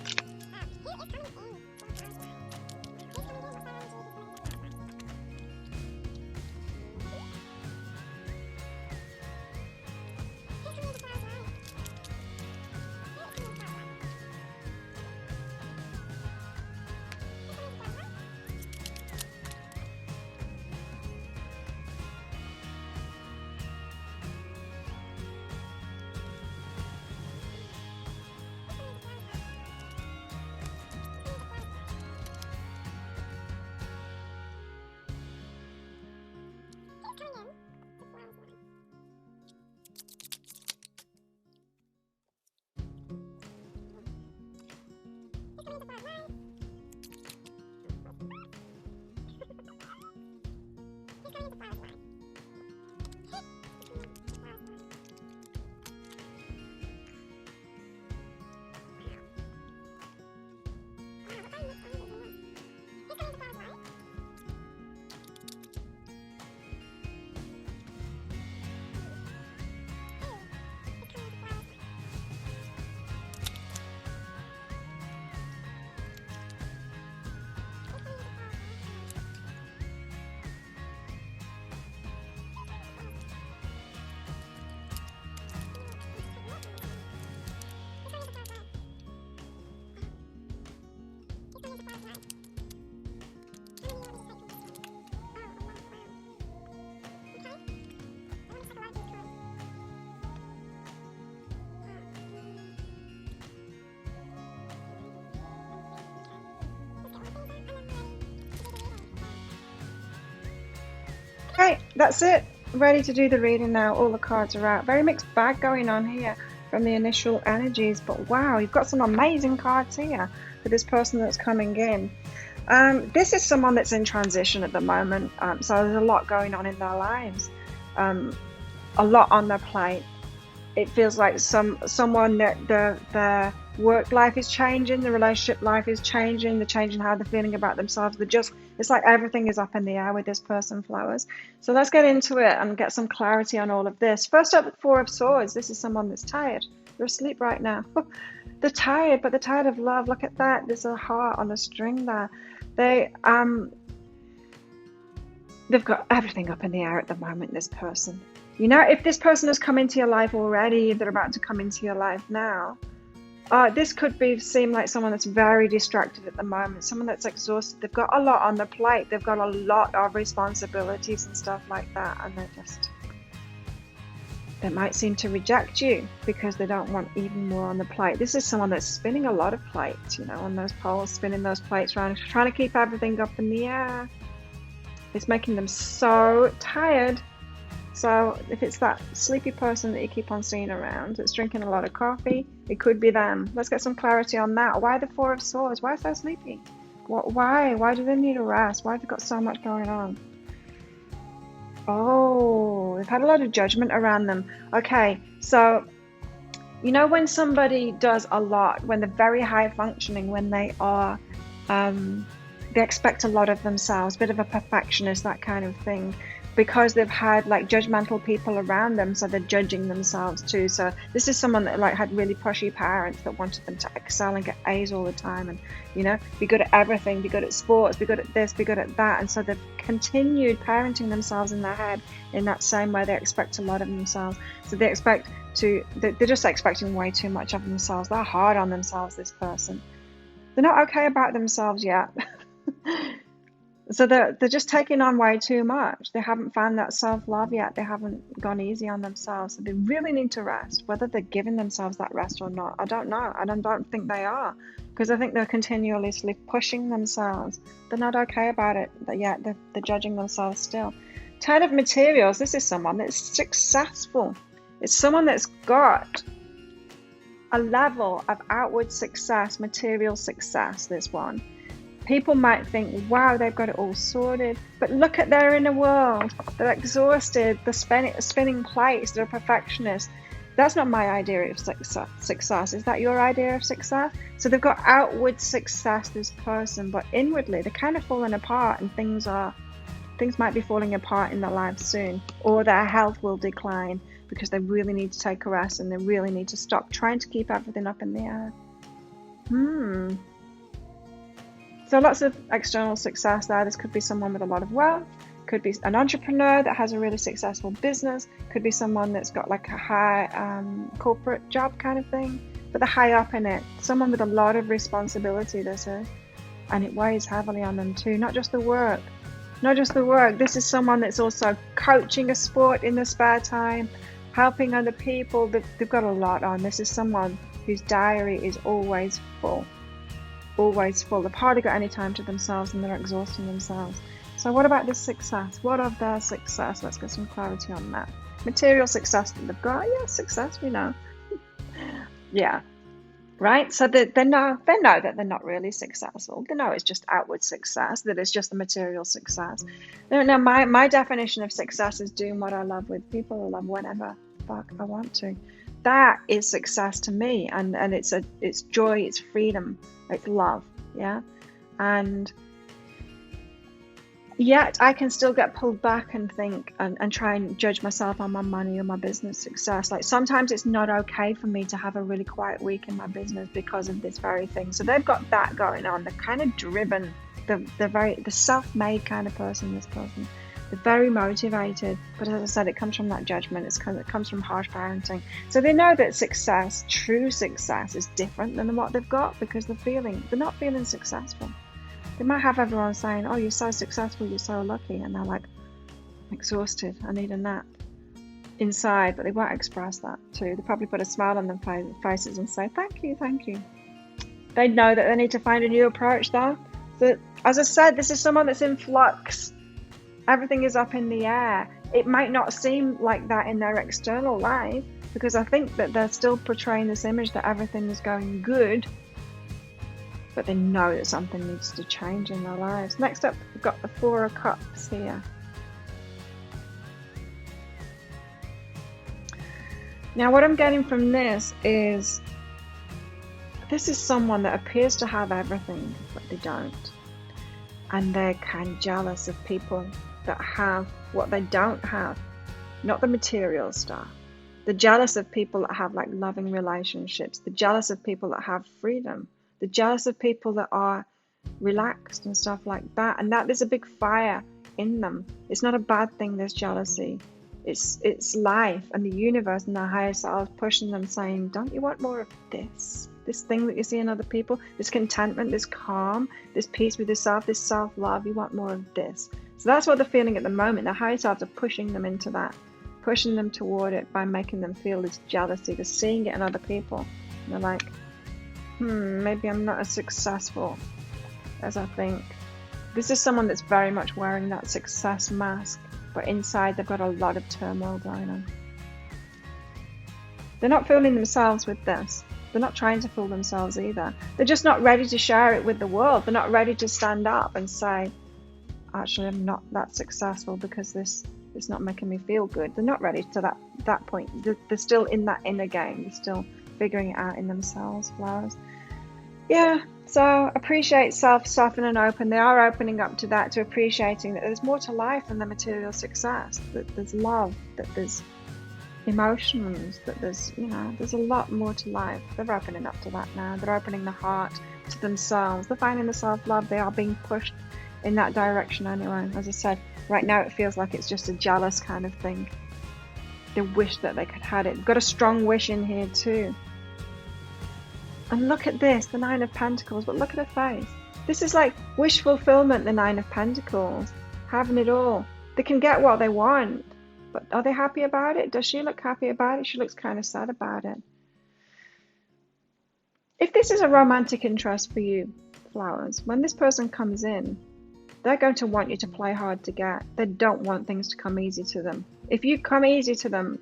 Okay, that's it. Ready to do the reading now. All the cards are out. Very mixed bag going on here from the initial energies, but wow, you've got some amazing cards here for this person that's coming in. This is someone that's in transition at the moment, so there's a lot going on in their lives, a lot on their plate. It feels like someone that their work life is changing, the relationship life is changing, they're changing how they're feeling about themselves. It's like everything is up in the air with this person, flowers. So let's get into it and get some clarity on all of this. First up, Four of Swords. This is someone that's tired. They're asleep right now. They're tired, but they're tired of love. Look at that. There's a heart on a string there. They've got everything up in the air at the moment, this person. You know, if this person has come into your life already, if they're about to come into your life now, this could seem like someone that's very distracted at the moment, someone that's exhausted. They've got a lot on their plate. They've got a lot of responsibilities and stuff like that, and they might seem to reject you because they don't want even more on the plate. This is someone that's spinning a lot of plates, you know, on those poles, spinning those plates around, trying to keep everything up in the air. It's making them so tired. So if it's that sleepy person that you keep on seeing around that's drinking a lot of coffee, it could be them. Let's get some clarity on that. Why the Four of Swords? Why so sleepy? Why? Why do they need a rest? Why have they got so much going on? Oh, they've had a lot of judgment around them. Okay, so you know when somebody does a lot, when they're very high functioning, when they are, they expect a lot of themselves, a bit of a perfectionist, that kind of thing. Because they've had like judgmental people around them, so they're judging themselves too. So this is someone that like had really pushy parents that wanted them to excel and get A's all the time, and you know, be good at everything, be good at sports, be good at this, be good at that. And so they've continued parenting themselves in their head in that same way. They expect a lot of themselves, so they're just expecting way too much of themselves. They're hard on themselves, this person. They're not okay about themselves yet. So they're just taking on way too much. They haven't found that self-love yet. They haven't gone easy on themselves. So they really need to rest. Whether they're giving themselves that rest or not, I don't know. And I don't think they are, because I think they're continuously pushing themselves. They're not okay about it, but yet they're judging themselves still. Ten of Materials. This is someone that's successful. It's someone that's got a level of outward success, material success, this one. People might think, wow, they've got it all sorted. But look at their inner world. They're exhausted. They're spinning plates. They're perfectionists. That's not my idea of success. Is that your idea of success? So they've got outward success, this person, but inwardly they're kind of falling apart, and things might be falling apart in their lives soon, or their health will decline because they really need to take a rest and they really need to stop trying to keep everything up in the air. So lots of external success there. This could be someone with a lot of wealth, could be an entrepreneur that has a really successful business, could be someone that's got like a high corporate job kind of thing, but they're high up in it. Someone with a lot of responsibility, this is, and it weighs heavily on them too, not just the work. This is someone that's also coaching a sport in their spare time, helping other people. They've got a lot on. This is someone whose diary is always full. They've hardly got any time to themselves, and they're exhausting themselves. So what about this success? What of their success? Let's get some clarity on that. Material success that they've got. Yeah, success, we know. Yeah. Right? So they know that they're not really successful. They know it's just outward success, that it's just the material success. Now my definition of success is doing what I love with people I love whenever fuck I want to. That is success to me, and it's joy, it's freedom, it's love, yeah? And yet I can still get pulled back and think and try and judge myself on my money or my business success. Like sometimes it's not okay for me to have a really quiet week in my business because of this very thing. So they've got that going on. They're kind of driven. The self-made kind of person, this person. They're very motivated, but as I said, it comes from that judgment. It comes from harsh parenting. So they know that success, true success, is different than what they've got because they're not feeling successful. They might have everyone saying, oh, you're so successful, you're so lucky, and they're like, I'm exhausted, I need a nap inside, but they won't express that too. They probably put a smile on their faces and say, thank you. They know that they need to find a new approach though. So, as I said, this is someone that's in flux. Everything is up in the air. It might not seem like that in their external life because I think that they're still portraying this image that everything is going good, but they know that something needs to change in their lives. Next up, we've got the Four of Cups here. Now, what I'm getting from this is someone that appears to have everything, but they don't. And they're kind of jealous of people that have what they don't have, not the material stuff. They're jealous of people that have like loving relationships. They're jealous of people that have freedom. They're jealous of people that are relaxed and stuff like that. And that there's a big fire in them. It's not a bad thing, this jealousy. It's life and the universe and their higher self pushing them, saying, don't you want more of this? This thing that you see in other people, this contentment, this calm, this peace with yourself, this self-love, you want more of this. So that's what they're feeling at the moment. Their higher selves are pushing them into that, pushing them toward it by making them feel this jealousy. They're seeing it in other people. And they're like, maybe I'm not as successful as I think. This is someone that's very much wearing that success mask, but inside they've got a lot of turmoil going on. They're not fooling themselves with this. They're not trying to fool themselves either. They're just not ready to share it with the world. They're not ready to stand up and say, actually, I'm not that successful because this is not making me feel good. They're not ready to that point. They're still in that inner game. They're still figuring it out in themselves, flowers. Yeah, so appreciate self, soften and open. They are opening up to that, to appreciating that there's more to life than the material success, that there's love, that there's emotions, that there's a lot more to life. They're opening up to that now. They're opening the heart to themselves. They're finding the self-love. They are being pushed in that direction anyway. As I said, right now it feels like it's just a jealous kind of thing. They wish that they could have it. They've got a strong wish in here too. And look at this, the Nine of Pentacles, but look at her face. This is like wish fulfillment, the Nine of Pentacles, having it all. They can get what they want, but are they happy about it? Does she look happy about it? She looks kind of sad about it. If this is a romantic interest for you, flowers, when this person comes in, they're going to want you to play hard to get. They don't want things to come easy to them. If you come easy to them,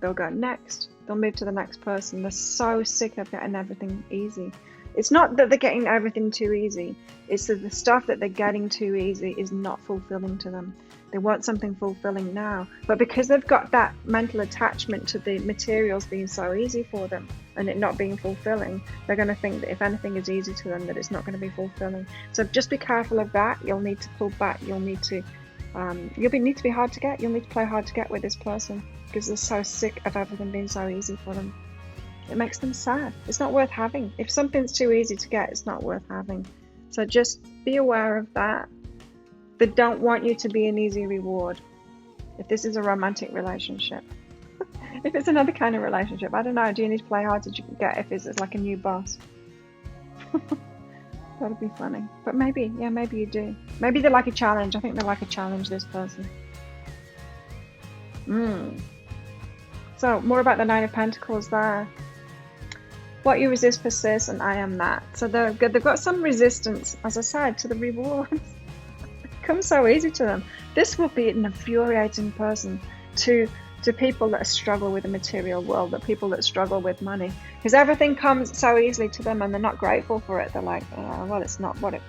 they'll go next. They'll move to the next person. They're so sick of getting everything easy. It's not that they're getting everything too easy. It's that the stuff that they're getting too easy is not fulfilling to them. They want something fulfilling now. But because they've got that mental attachment to the materials being so easy for them and it not being fulfilling, they're going to think that if anything is easy to them, that it's not going to be fulfilling. So just be careful of that. You'll need to pull back. You'll need to need to be hard to get. You'll need to play hard to get with this person because they're so sick of everything being so easy for them. It makes them sad. It's not worth having. If something's too easy to get, it's not worth having. So just be aware of that. They don't want you to be an easy reward. If this is a romantic relationship. If it's another kind of relationship, I don't know. Do you need to play hard to get if it's like a new boss? That'd be funny. But maybe you do. Maybe they like a challenge. I think they like a challenge, this person. So more about the Nine of Pentacles there. What you resist persists, and I am that. So they've got some resistance, as I said, to the rewards. It comes so easy to them. This will be an infuriating person to people that struggle with the material world, that people that struggle with money, because everything comes so easily to them and they're not grateful for it. They're like, oh, well, it's not what it,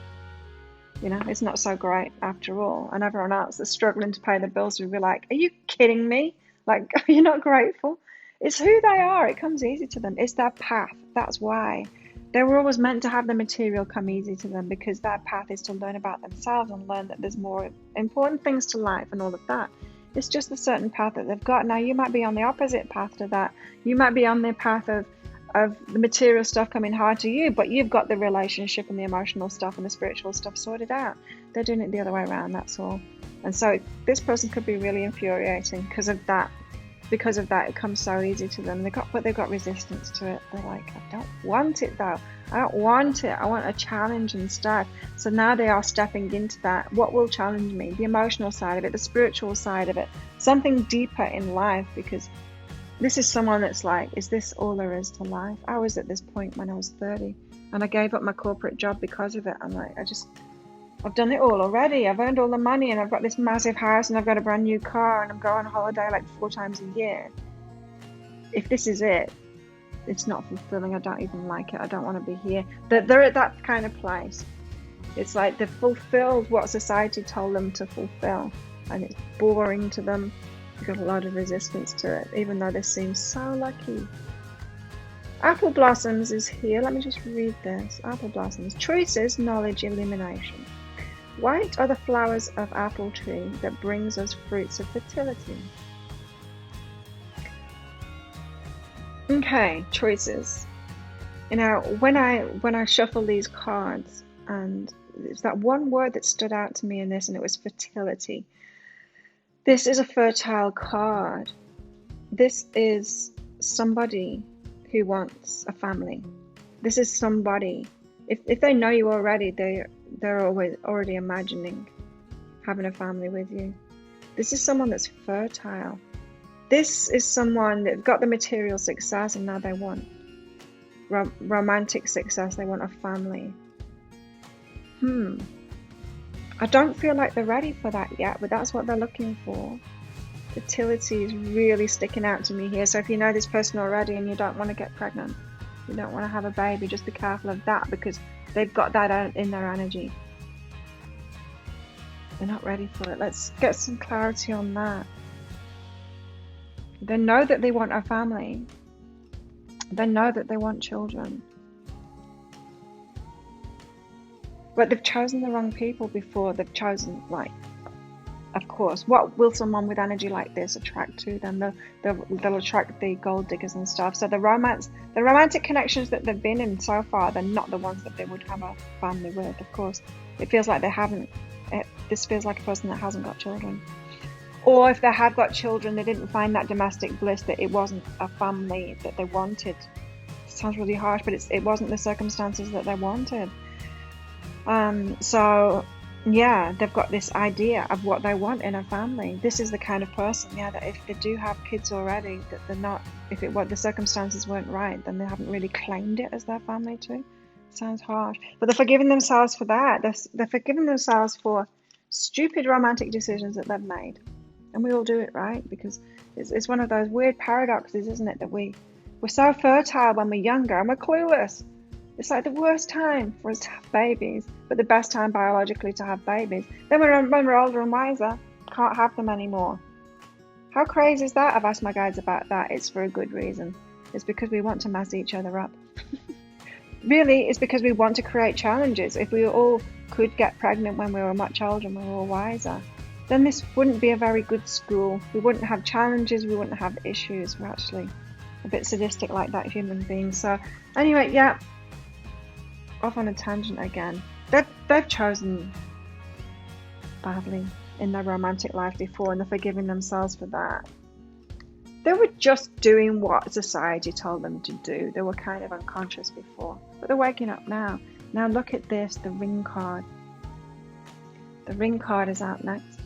it's not so great after all. And everyone else that's struggling to pay the bills will be like, are you kidding me? Like, are you not grateful? It's who they are. It comes easy to them. It's their path. That's why. They were always meant to have the material come easy to them, because their path is to learn about themselves and learn that there's more important things to life and all of that. It's just a certain path that they've got. Now, you might be on the opposite path to that. You might be on the path of the material stuff coming hard to you, but you've got the relationship and the emotional stuff and the spiritual stuff sorted out. They're doing it the other way around, that's all. And so this person could be really infuriating because of that. Because of that, it comes so easy to them. They've got resistance to it. They're like, I don't want it though. I don't want it. I want a challenge and stuff. So now they are stepping into that. What will challenge me? The emotional side of it, the spiritual side of it, something deeper in life, because this is someone that's like, is this all there is to life? I was at this point when I was 30 and I gave up my corporate job because of it. I'm like, I've done it all already. I've earned all the money and I've got this massive house and I've got a brand new car and I'm going on holiday like 4 times a year. If this is it, it's not fulfilling. I don't even like it. I don't want to be here. They're at that kind of place. It's like they've fulfilled what society told them to fulfill and it's boring to them. They've got a lot of resistance to it, even though they seem so lucky. Apple Blossoms is here. Let me just read this. Apple Blossoms. Choices, knowledge, illumination. White are the flowers of apple tree that brings us fruits of fertility. Okay, choices. When I shuffle these cards, and there's that one word that stood out to me in this, and it was fertility. This is a fertile card. This is somebody who wants a family. This is somebody. If they know you already, they're already imagining having a family with you. This is someone that's fertile. This is someone that got the material success and now they want romantic success. They want a family. I don't feel like they're ready for that yet, but that's what they're looking for. Fertility is really sticking out to me here. So if you know this person already and you don't want to get pregnant, you don't want to have a baby, just be careful of that, because they've got that in their energy. They're not ready for it. Let's get some clarity on that. They know that they want a family. They know that they want children. But they've chosen the wrong people before. They've chosen, of course, what will someone with energy like this attract to them? They'll attract the gold diggers and stuff. So the romantic connections that they've been in so far, they're not the ones that they would have a family with. Of course, it feels like they haven't. This feels like a person that hasn't got children. Or if they have got children, they didn't find that domestic bliss, that it wasn't a family that they wanted. It sounds really harsh, but it wasn't the circumstances that they wanted. So yeah, they've got this idea of what they want in a family. This is the kind of person, that if they do have kids already, that they're not, the circumstances weren't right, then they haven't really claimed it as their family too. Sounds harsh, but they're forgiving themselves for that. They're forgiving themselves for stupid romantic decisions that they've made. And we all do it, right? Because it's one of those weird paradoxes, isn't it? That we're so fertile when we're younger and we're clueless. It's like the worst time for us to have babies, but the best time biologically to have babies. Then when we're older and wiser, can't have them anymore. How crazy is that? I've asked my guides about that. It's for a good reason. It's because we want to mess each other up. Really, it's because we want to create challenges. If we all could get pregnant when we were much older and we were wiser, then this wouldn't be a very good school. We wouldn't have challenges, we wouldn't have issues. We're actually a bit sadistic like that, human beings. So anyway, yeah, off on a tangent again. They've chosen badly in their romantic life before, and they're forgiving themselves for that. They were just doing what society told them to do. They were kind of unconscious before, but they're waking up now. Now look at this, the ring card. The ring card is out next.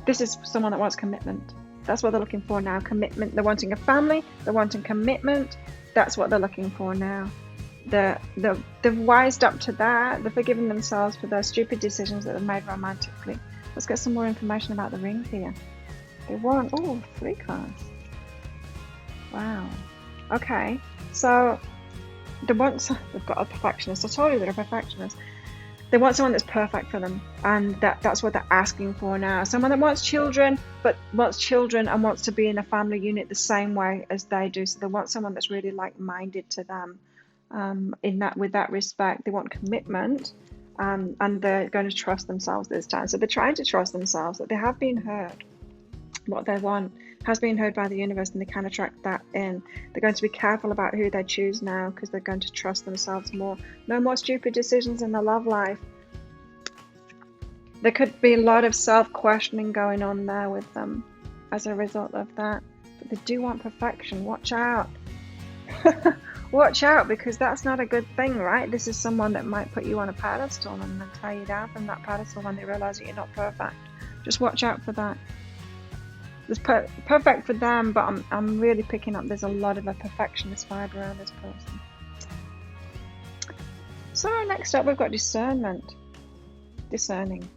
This is someone that wants commitment. That's what they're looking for now, commitment. They're wanting a family, they're wanting commitment. That's what they're looking for now. They've wised up to that. They're forgiving themselves for their stupid decisions that they've made romantically. Let's get some more information about the ring here. They want, 3 cards. Wow. Okay, so they've got a perfectionist. I told you they're a perfectionist. They want someone that's perfect for them, and that's what they're asking for now. Someone that wants children, but wants children and wants to be in a family unit the same way as they do. So they want someone that's really like-minded to them. With that respect, they want commitment, and they're going to trust themselves this time. So they're trying to trust themselves that they have been heard. What they want has been heard by the universe, and they can attract that in. They're going to be careful about who they choose now, because they're going to trust themselves more. No more stupid decisions in their love life. There could be a lot of self-questioning going on there with them as a result of that. But they do want perfection. Watch out. Watch out, because that's not a good thing, right? This is someone that might put you on a pedestal and then tear you down from that pedestal when they realize that you're not perfect. Just watch out for that. It's perfect for them, but I'm really picking up there's a lot of a perfectionist vibe around this person. So next up we've got discernment. Discerning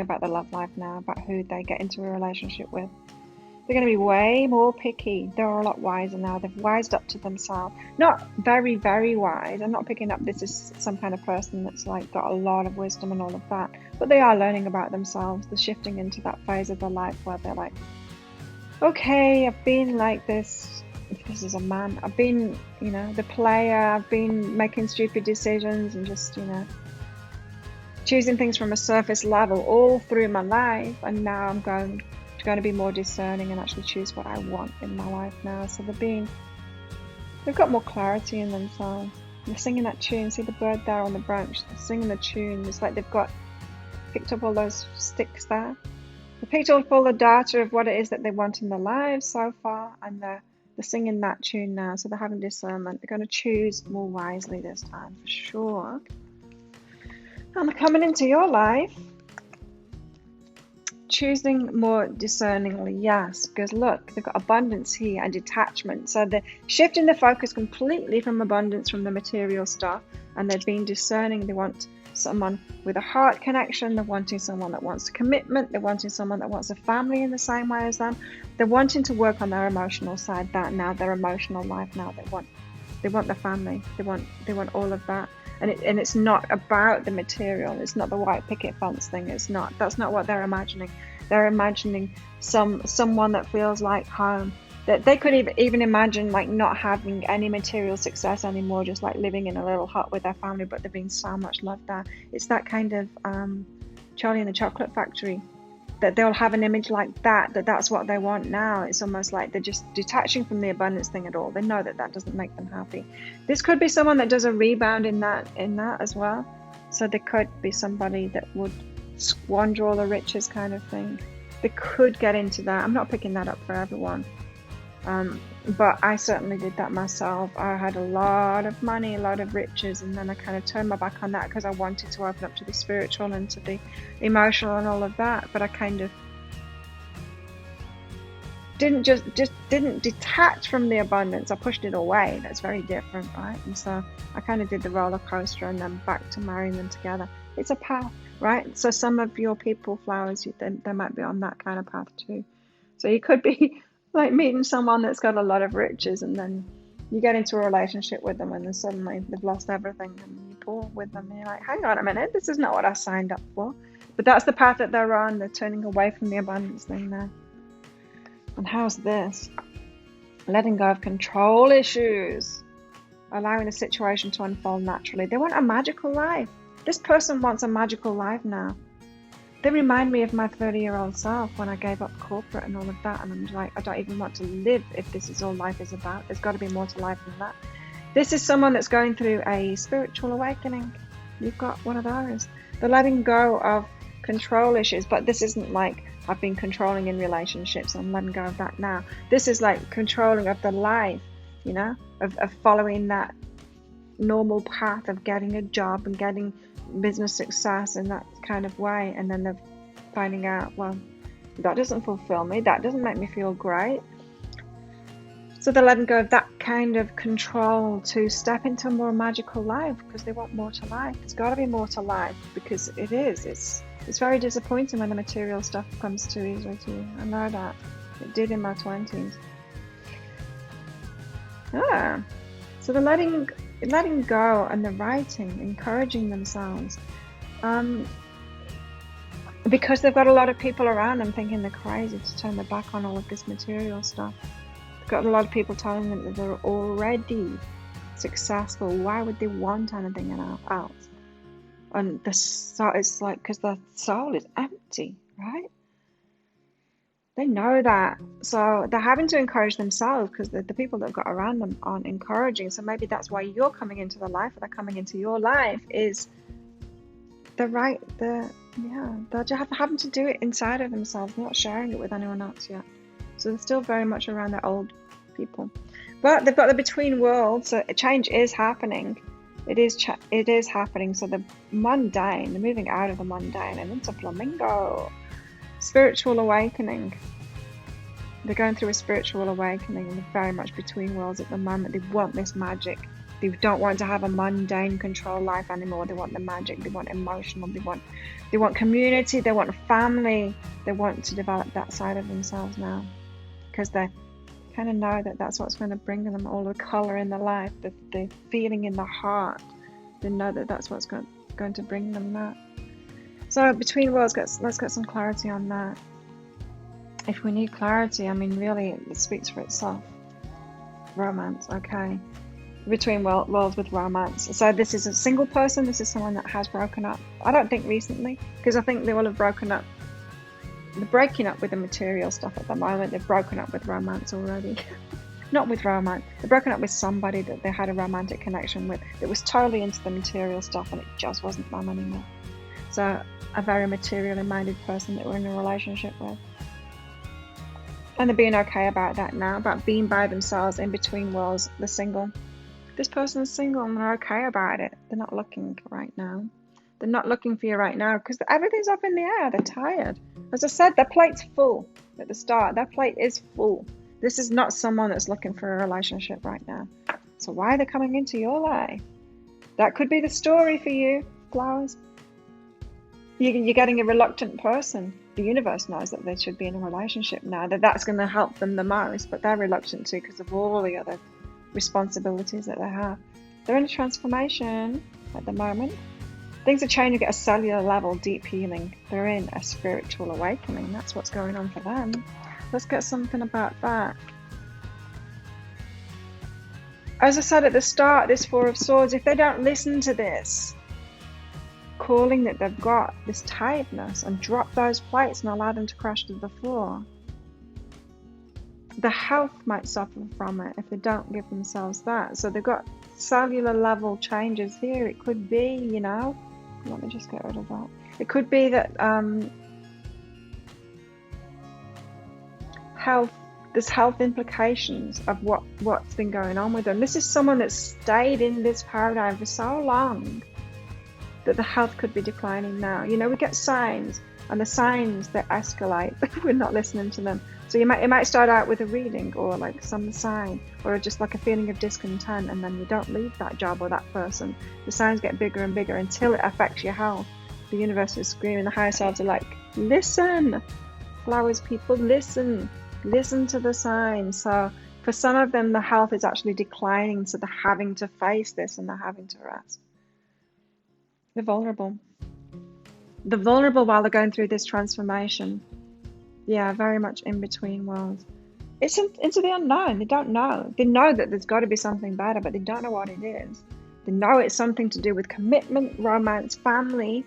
about the love life now, about who they get into a relationship with. They're going to be way more picky. They're a lot wiser now. They've wised up to themselves. Not very, very wise. I'm not picking up this is some kind of person that's like got a lot of wisdom and all of that. But they are learning about themselves. They're shifting into that phase of their life where they're like, okay, I've been like this. If this is a man, I've been, the player. I've been making stupid decisions and just, choosing things from a surface level all through my life. And now I'm going to be more discerning and actually choose what I want in my life now. So they've got more clarity in themselves. They're singing that tune. See the bird there on the branch? They're singing the tune. It's like they've picked up all those sticks there. They picked up all the data of what it is that they want in their lives so far, and they're singing that tune now. So they're having discernment. They're going to choose more wisely this time for sure. And they're coming into your life choosing more discerningly, yes, because look, they've got abundance here and detachment. So they're shifting the focus completely from abundance, from the material stuff, and they've been discerning. They want someone with a heart connection. They're wanting someone that wants commitment. They're wanting someone that wants a family in the same way as them. They're wanting to work on their emotional side, their emotional life now. They want the family. They want all of that. And it's not about the material. It's not the white picket fence thing. It's not. That's not what they're imagining. They're imagining someone that feels like home. That they could even imagine like not having any material success anymore, just like living in a little hut with their family, but there being so much love there. It's that kind of Charlie and the Chocolate Factory. That they'll have an image like that's what they want now. It's almost like they're just detaching from the abundance thing at all. They know that doesn't make them happy. This could be someone that does a rebound in that as well. So there could be somebody that would squander all the riches kind of thing. They could get into that. I'm not picking that up for everyone. But I certainly did that myself. I had a lot of money, a lot of riches, and then I kind of turned my back on that because I wanted to open up to the spiritual and to the emotional and all of that. But I kind of didn't didn't detach from the abundance. I pushed it away. That's very different, right? And so I kind of did the roller coaster and then back to marrying them together. It's a path. right? So some of your people, flowers, they might be on that kind of path too. So you could be like meeting someone that's got a lot of riches, and then you get into a relationship with them, and then suddenly they've lost everything, and you pull with them, and you're like, hang on a minute, this is not what I signed up for. But that's the path that they're on. They're turning away from the abundance thing there. And how's this? Letting go of control issues, allowing the situation to unfold naturally. They want a magical life. This person wants a magical life now. They remind me of my 30-year-old self when I gave up corporate and all of that, and I'm like, I don't even want to live if this is all life is about. There's got to be more to life than that. This is someone that's going through a spiritual awakening. You've got one of those. They're letting go of control issues, but this isn't like I've been controlling in relationships and I'm letting go of that now. This is like controlling of the life, you know, of following that normal path of getting a job and getting business success in that kind of way, and then they're finding out, well, that doesn't fulfill me, that doesn't make me feel great. So they're letting go of that kind of control to step into a more magical life, because they want more to life. There's got to be more to life, because it's very disappointing when the material stuff comes too easily to you. I know that. It did in my 20s. So they're letting go, and they're writing, encouraging themselves. Because they've got a lot of people around them thinking they're crazy to turn their back on all of this material stuff. They've got a lot of people telling them that they're already successful. Why would they want anything else? And it's like, because their soul is empty, right? They know that. So they're having to encourage themselves, because the people that have got around them aren't encouraging. So maybe that's why you're coming into the life, or they're coming into your life, is they're just having to do it inside of themselves, not sharing it with anyone else yet. So they're still very much around their old people. But they've got the between worlds, so a change is happening. It is happening. So the mundane, they're moving out of the mundane and into flamingo. Spiritual awakening. They're going through a spiritual awakening, and they're very much between worlds at the moment. They want this magic. They don't want to have a mundane control life anymore. They want the magic. They want emotional. They want community. They want family. They want to develop that side of themselves now, because they kind of know that that's what's going to bring them all the color in their life, the feeling in the heart. They know that that's what's going to bring them that. So between worlds, let's get some clarity on that. If we need clarity, I mean, really, it speaks for itself. Romance, okay. Between worlds with romance. So this is a single person. This is someone that has broken up. I don't think recently, because I think they will have broken up. They're breaking up with the material stuff at the moment. They've broken up with romance already. Not with romance. They've broken up with somebody that they had a romantic connection with that was totally into the material stuff, and it just wasn't them anymore. So a very materially minded person that we're in a relationship with. And they're being okay about that now, about being by themselves in between worlds. They're single. This person is single, and they're okay about it. They're not looking right now. They're not looking for you right now, because everything's up in the air. They're tired. As I said, their plate's full at the start. Their plate is full. This is not someone that's looking for a relationship right now. So why are they coming into your life? That could be the story for you, flowers. You're getting a reluctant person. The universe knows that they should be in a relationship now, that's going to help them the most, but they're reluctant to, because of all the other responsibilities that they have. They're in a transformation at the moment. Things are changing at a cellular level, deep healing. They're in a spiritual awakening. That's what's going on for them. Let's get something about that. As I said at the start, this Four of Swords, if they don't listen to this calling that they've got, this tiredness, and drop those plates and allow them to crash to the floor, the health might suffer from it if they don't give themselves that. So they've got cellular level changes here. It could be, let me just get rid of that. It could be that there's health implications of what's been going on with them. This is someone that's stayed in this paradigm for so long that the health could be declining now. We get signs, and the signs that escalate if we're not listening to them. So it might start out with a reading, or like some sign, or just like a feeling of discontent, and then you don't leave that job or that person. The signs get bigger and bigger until it affects your health. The universe is screaming. The higher selves are like, listen, flowers people, listen to the signs. So for some of them, the health is actually declining, so they're having to face this and they're having to rest. They're vulnerable. They're vulnerable while they're going through this transformation. Yeah, very much in between worlds. It's into the unknown. They don't know. They know that there's got to be something better, but they don't know what it is. They know it's something to do with commitment, romance, family,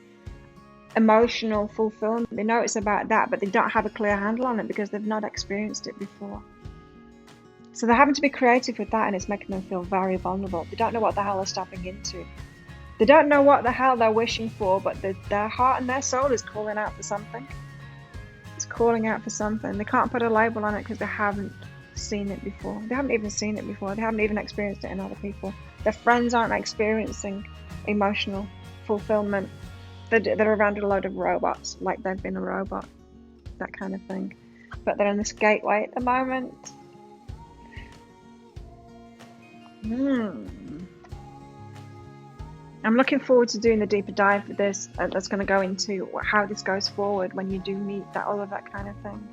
emotional fulfillment. They know it's about that, but they don't have a clear handle on it because they've not experienced it before. So they're having to be creative with that, and it's making them feel very vulnerable. They don't know what the hell they're stepping into. They don't know what the hell they're wishing for, but their heart and their soul is calling out for something. It's calling out for something. They can't put a label on it because they haven't seen it before. They haven't even seen it before. They haven't even experienced it in other people. Their friends aren't experiencing emotional fulfillment. They're around a load of robots, like they've been a robot, that kind of thing. But they're in this gateway at the moment. I'm looking forward to doing the deeper dive for this. That's going to go into how this goes forward when you do meet that, all of that kind of thing,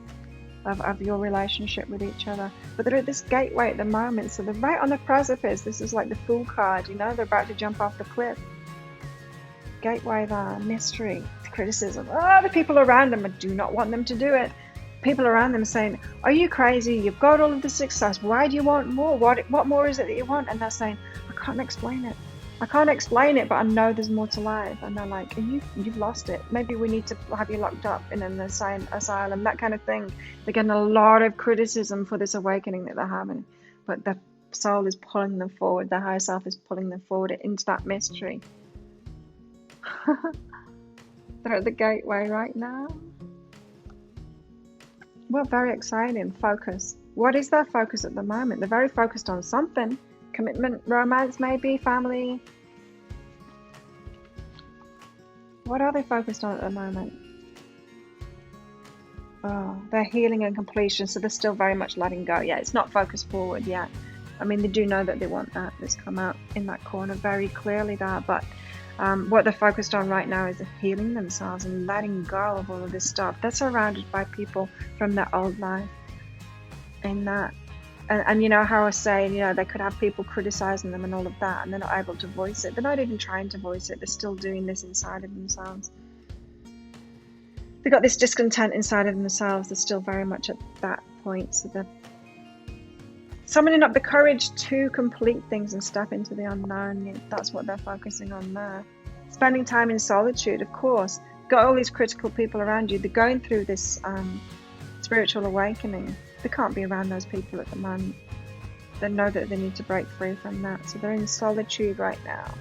of your relationship with each other. But they're at this gateway at the moment, so they're right on the precipice. This is like the Fool card, you know, they're about to jump off the cliff. Gateway there, mystery, criticism. Oh, the people around them do not want them to do it. People around them saying, are you crazy? You've got all of the success. Why do you want more? What more is it that you want? And they're saying, I can't explain it. I can't explain it, but I know there's more to life. And they're like, and you've lost it. Maybe we need to have you locked up in an asylum, that kind of thing. They're getting a lot of criticism for this awakening that they're having. But the soul is pulling them forward. The higher self is pulling them forward into that mystery. They're at the gateway right now. Well, very exciting. Focus. What is their focus at the moment? They're very focused on something. Commitment, romance, maybe, family. What are they focused on at the moment? Oh, they're healing and completion, so they're still very much letting go. Yeah, it's not focused forward yet. I mean, they do know that they want that. It's come out in that corner very clearly there, but what they're focused on right now is healing themselves and letting go of all of this stuff. They're surrounded by people from their old life. And that, and you know how I was saying, you know, they could have people criticizing them and all of that, and they're not able to voice it. They're not even trying to voice it. They're still doing this inside of themselves. They've got this discontent inside of themselves. They're still very much at that point. So they're summoning up the courage to complete things and step into the unknown. That's what they're focusing on there. Spending time in solitude, of course. Got all these critical people around you. They're going through this spiritual awakening. They can't be around those people at the moment. They know that they need to break free from that. So they're in solitude right now.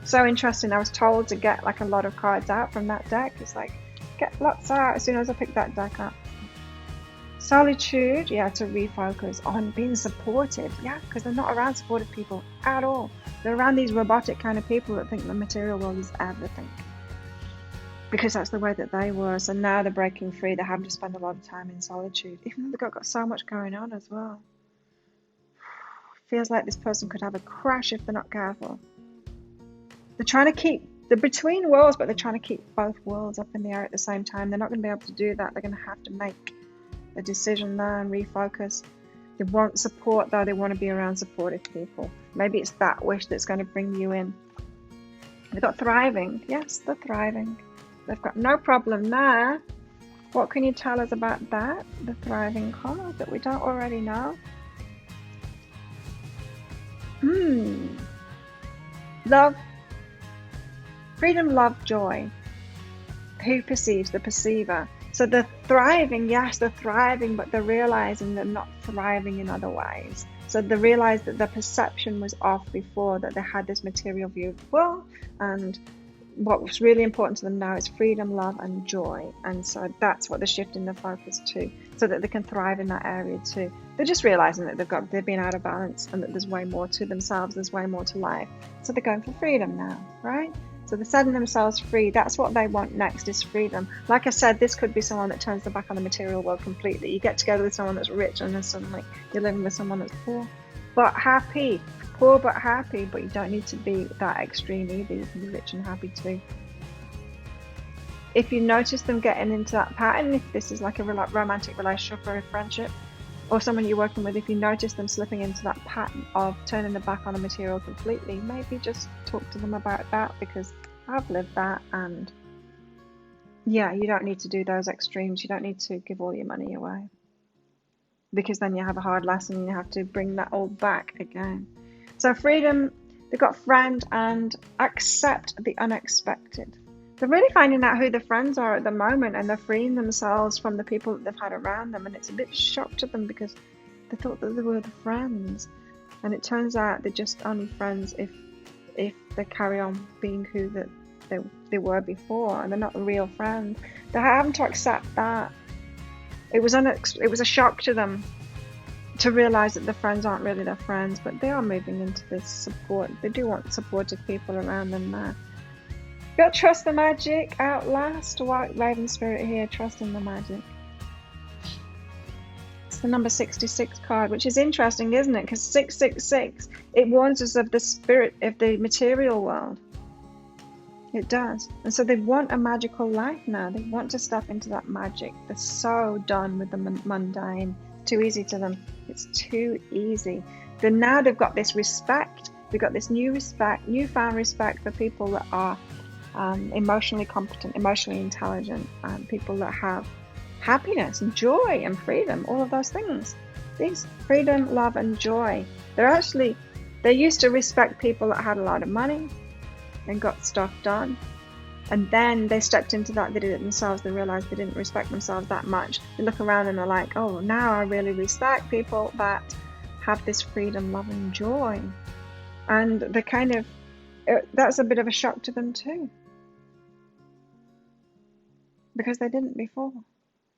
So interesting. I was told to get like a lot of cards out from that deck. It's like, get lots out as soon as I pick that deck up. Solitude, yeah, to refocus on being supported, yeah, because they're not around supportive people at all. They're around these robotic kind of people that think the material world is everything, because that's the way that they were. So now they're breaking free. They're having to spend a lot of time in solitude, even though they've got so much going on as well. Feels like this person could have a crash if they're not careful. They're trying to keep, they're between worlds, but they're trying to keep both worlds up in the air at the same time. They're not going to be able to do that. They're going to have to make a decision there and refocus. They want support, though. They want to be around supportive people. Maybe it's that wish that's going to bring you in. They've got thriving. Yes, they're thriving. They've got no problem there. What can you tell us about that? The thriving card that we don't already know. Love, freedom, love, joy. Who perceives? The perceiver. So they're thriving, yes, they're thriving, but they're realizing they're not thriving in other ways. So they realize that their perception was off before, that they had this material view of the world, and what was really important to them now is freedom, love, and joy. And so that's what they're shifting their focus to, so that they can thrive in that area too. They're just realizing that they've been out of balance, and that there's way more to themselves, there's way more to life. So they're going for freedom now, right? So they're setting themselves free. That's what they want next, is freedom. Like I said, this could be someone that turns their back on the material world completely. You get together with someone that's rich, and then suddenly you're living with someone that's poor, but happy. Poor but happy, but you don't need to be that extreme either. You can be rich and happy too. if you notice them getting into that pattern, if this is like a romantic relationship or a friendship or someone you're working with, if you notice them slipping into that pattern of turning their back on the material completely, maybe just talk to them about that, because I've lived that. And yeah, you don't need to do those extremes. You don't need to give all your money away, because then you have a hard lesson and you have to bring that all back again. So freedom, they've got friend and accept the unexpected. They're really finding out who their friends are at the moment, and they're freeing themselves from the people that they've had around them. And it's a bit shock to them because they thought that they were the friends, and it turns out they're just only friends if they carry on being who that they were before, and they're not the real friends. They're having to accept that. It was a shock to them to realize that the friends aren't really their friends, but they are moving into this support. They do want supportive people around them now. Got trust the magic out last. White Raven Spirit here, trust in the magic. It's the number 66 card, which is interesting, isn't it? Because 666, it warns us of the spirit of the material world. It does. And so they want a magical life now. They want to step into that magic. They're so done with the mundane. It's too easy to them. It's too easy. Now they've got this respect. They've got this newfound respect for people that are emotionally competent, emotionally intelligent, people that have happiness and joy and freedom, all of those things. These freedom, love, and joy. They used to respect people that had a lot of money and got stuff done, and then they stepped into that. They did it themselves. They realized they didn't respect themselves that much. They look around and are like, oh, now I really respect people that have this freedom, love, and joy. And they kind of, that's a bit of a shock to them too, because they didn't before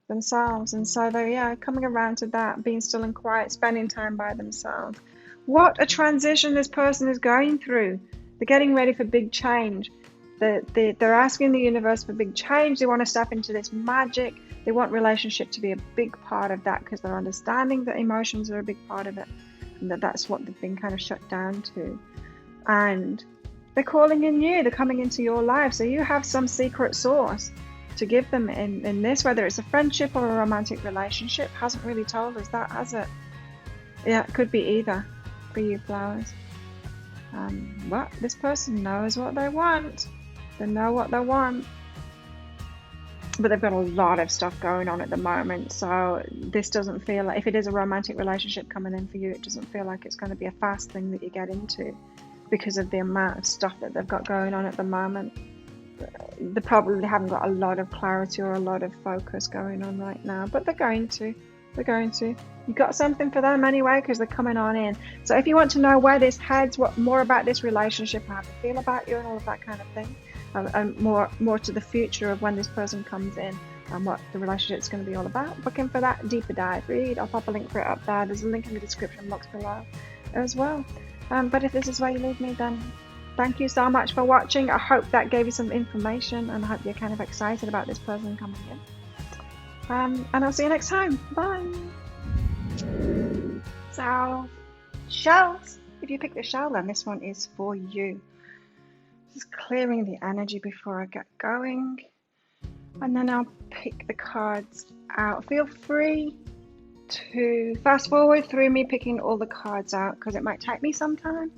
themselves. And so they're coming around to that, being still and quiet, spending time by themselves. What a transition this person is going through. They're getting ready for big change. They're asking the universe for big change. They want to step into this magic. They want relationship to be a big part of that, because they're understanding that emotions are a big part of it, and that's what they've been kind of shut down to. And they're calling in you. They're coming into your life. So you have some secret source to give them in this, whether it's a friendship or a romantic relationship. Hasn't really told us that, has it? Yeah, it could be either for you flowers. But this person knows what they want. They know what they want. But they've got a lot of stuff going on at the moment. So this doesn't feel like, if it is a romantic relationship coming in for you, it doesn't feel like it's going to be a fast thing that you get into, because of the amount of stuff that they've got going on at the moment. They probably haven't got a lot of clarity or a lot of focus going on right now, but they're going to. You got something for them anyway, because they're coming on in. So if you want to know where this heads, what more about this relationship, how they feel about you, and all of that kind of thing, and more to the future of when this person comes in and what the relationship is going to be all about, looking for that deeper dive read, I'll pop a link for it up there. There's a link in the description box below as well. But if this is where you leave me, then thank you so much for watching. I hope that gave you some information, and I hope you're kind of excited about this person coming in. And I'll see you next time. Bye. So, shells. If you pick the shell, then this one is for you. Just clearing the energy before I get going. And then I'll pick the cards out. Feel free to fast forward through me picking all the cards out, because it might take me some time.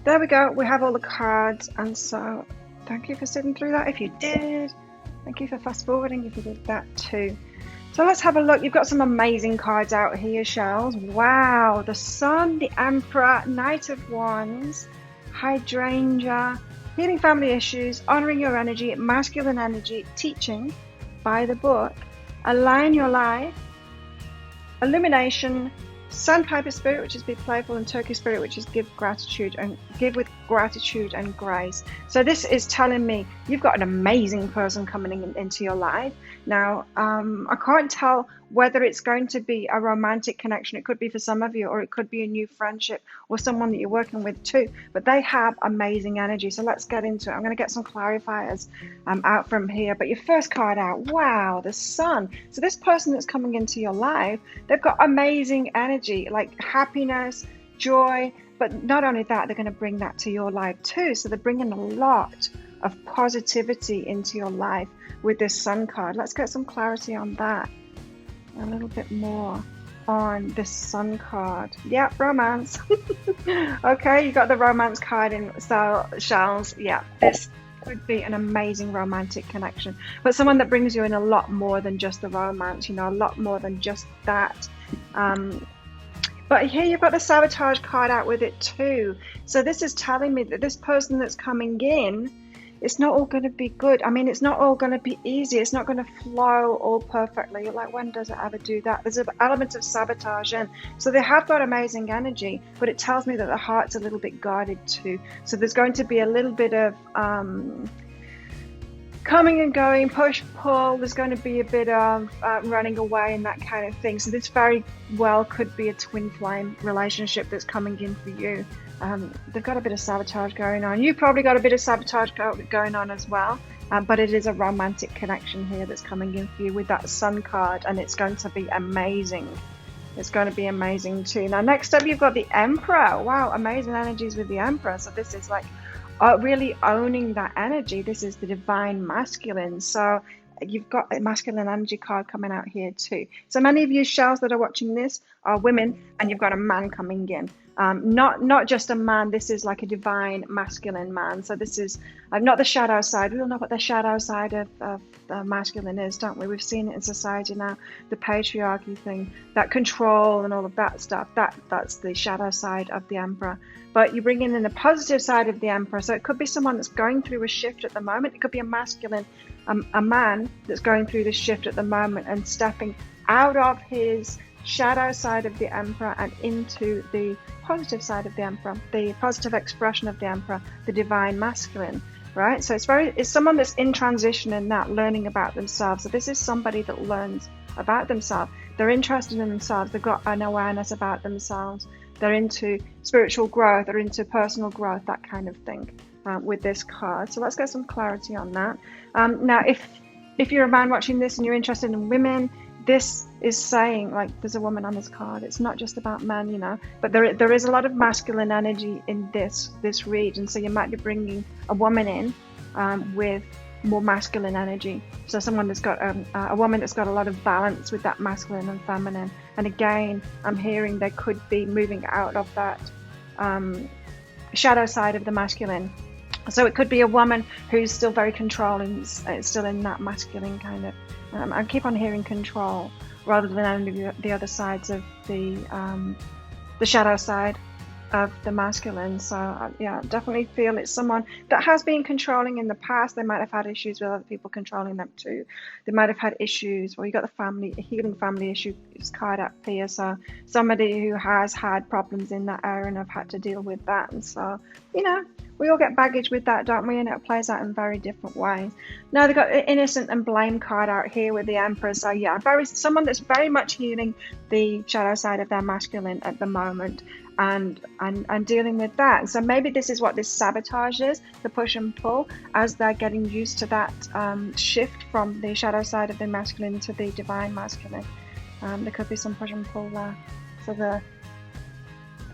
There we go. We have all the cards, and so thank you for sitting through that if you did. Thank you for fast forwarding if you did that too. So let's have a look. You've got some amazing cards out here, Shells. Wow, the Sun, the Emperor, Knight of Wands, Hydrangea, healing family issues, honoring your energy, masculine energy, teaching by the book, align your life, illumination, Sandpiper spirit, which is be playful, and Turkey spirit, which is give with gratitude and grace. So this is telling me you've got an amazing person coming into your life. Now, I can't tell whether it's going to be a romantic connection. It could be for some of you, or it could be a new friendship or someone that you're working with too. But they have amazing energy. So let's get into it. I'm going to get some clarifiers out from here. But your first card out, wow, the Sun. So this person that's coming into your life, they've got amazing energy, like happiness, joy. But not only that, they're going to bring that to your life too. So they're bringing a lot of positivity into your life with this Sun card. Let's get some clarity on that. A little bit more on this Sun card. Yep, romance. Okay, you got the romance card in. So, Shells, yeah, this could be an amazing romantic connection. But someone that brings you in a lot more than just the romance, you know, a lot more than just that. But here you've got the sabotage card out with it too. So this is telling me that this person that's coming in, it's not all going to be good. I mean, it's not all going to be easy. It's not going to flow all perfectly. You're like, when does it ever do that? There's an element of sabotage in. So they have got amazing energy, but it tells me that the heart's a little bit guarded too. So there's going to be a little bit of coming and going, push, pull. There's going to be a bit of running away and that kind of thing. So this very well could be a twin flame relationship that's coming in for you. They've got a bit of sabotage going on. You've probably got a bit of sabotage going on as well. But it is a romantic connection here that's coming in for you with that Sun card, and it's going to be amazing. It's going to be amazing too. Now, next up, you've got the Emperor. Wow, amazing energies with the Emperor. So this is like really owning that energy. This is the divine masculine. So you've got a masculine energy card coming out here too. So many of you Shells that are watching this are women, and you've got a man coming in. Not just a man. This is like a divine masculine man. So this is not the shadow side. We all know what the shadow side of masculine is, don't we? We've seen it in society now, the patriarchy thing, that control and all of that stuff. That's the shadow side of the Emperor. But you bring in the positive side of the Emperor. So it could be someone that's going through a shift at the moment. It could be a masculine, a man that's going through this shift at the moment and stepping out of his shadow side of the Emperor and into the positive side of the Emperor, the positive expression of the Emperor, the divine masculine, right? So it's someone that's in transition in that, learning about themselves. So this is somebody that learns about themselves. They're interested in themselves. They've got an awareness about themselves. They're into spiritual growth. They're into personal growth, that kind of thing with this card. So let's get some clarity on that. Now, if you're a man watching this and you're interested in women, this is saying, like, there's a woman on this card. It's not just about men, you know, but there is a lot of masculine energy in this read, and so you might be bringing a woman in with more masculine energy. So someone that's got a woman that's got a lot of balance with that masculine and feminine. And again, I'm hearing they could be moving out of that shadow side of the masculine. So it could be a woman who's still very controlling, still in that masculine kind of. I keep on hearing control rather than only the other sides of the shadow side of the masculine. So yeah, definitely feel it's someone that has been controlling in the past. They might have had issues with other people controlling them too. They might have had issues. Well, you got the family healing family issue card up here. So somebody who has had problems in that area and have had to deal with that. And so, you know, we all get baggage with that, don't we? And it plays out in very different ways. Now they've got the innocent and blame card out here with the Emperor. So yeah, someone that's very much healing the shadow side of their masculine at the moment, and dealing with that. So maybe this is what this sabotage is, the push and pull, as they're getting used to that shift from the shadow side of the masculine to the divine masculine. There could be some push and pull there. So the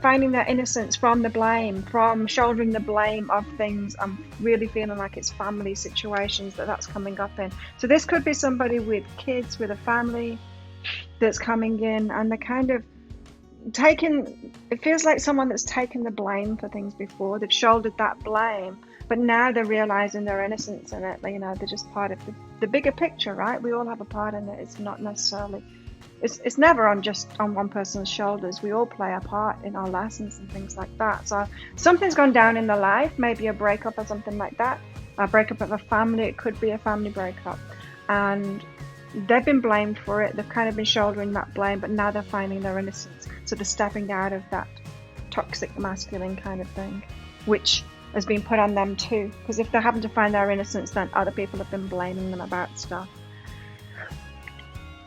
finding their innocence from the blame, from shouldering the blame of things. I'm really feeling like it's family situations that's coming up in. So this could be somebody with kids, with a family that's coming in, and they're kind of it feels like someone that's taken the blame for things before. They've shouldered that blame, but now they're realizing their innocence in it. You know, they're just part of the bigger picture, right? We all have a part in it. It's not necessarily, it's never on one person's shoulders. We all play a part in our lessons and things like that. So something's gone down in their life, maybe a breakup or something like that, a breakup of a family. It could be a family breakup, and they've been blamed for it. They've kind of been shouldering that blame, but now they're finding their innocence. So they're stepping out of that toxic masculine kind of thing, which has been put on them too. Because if they're having to find their innocence, then other people have been blaming them about stuff.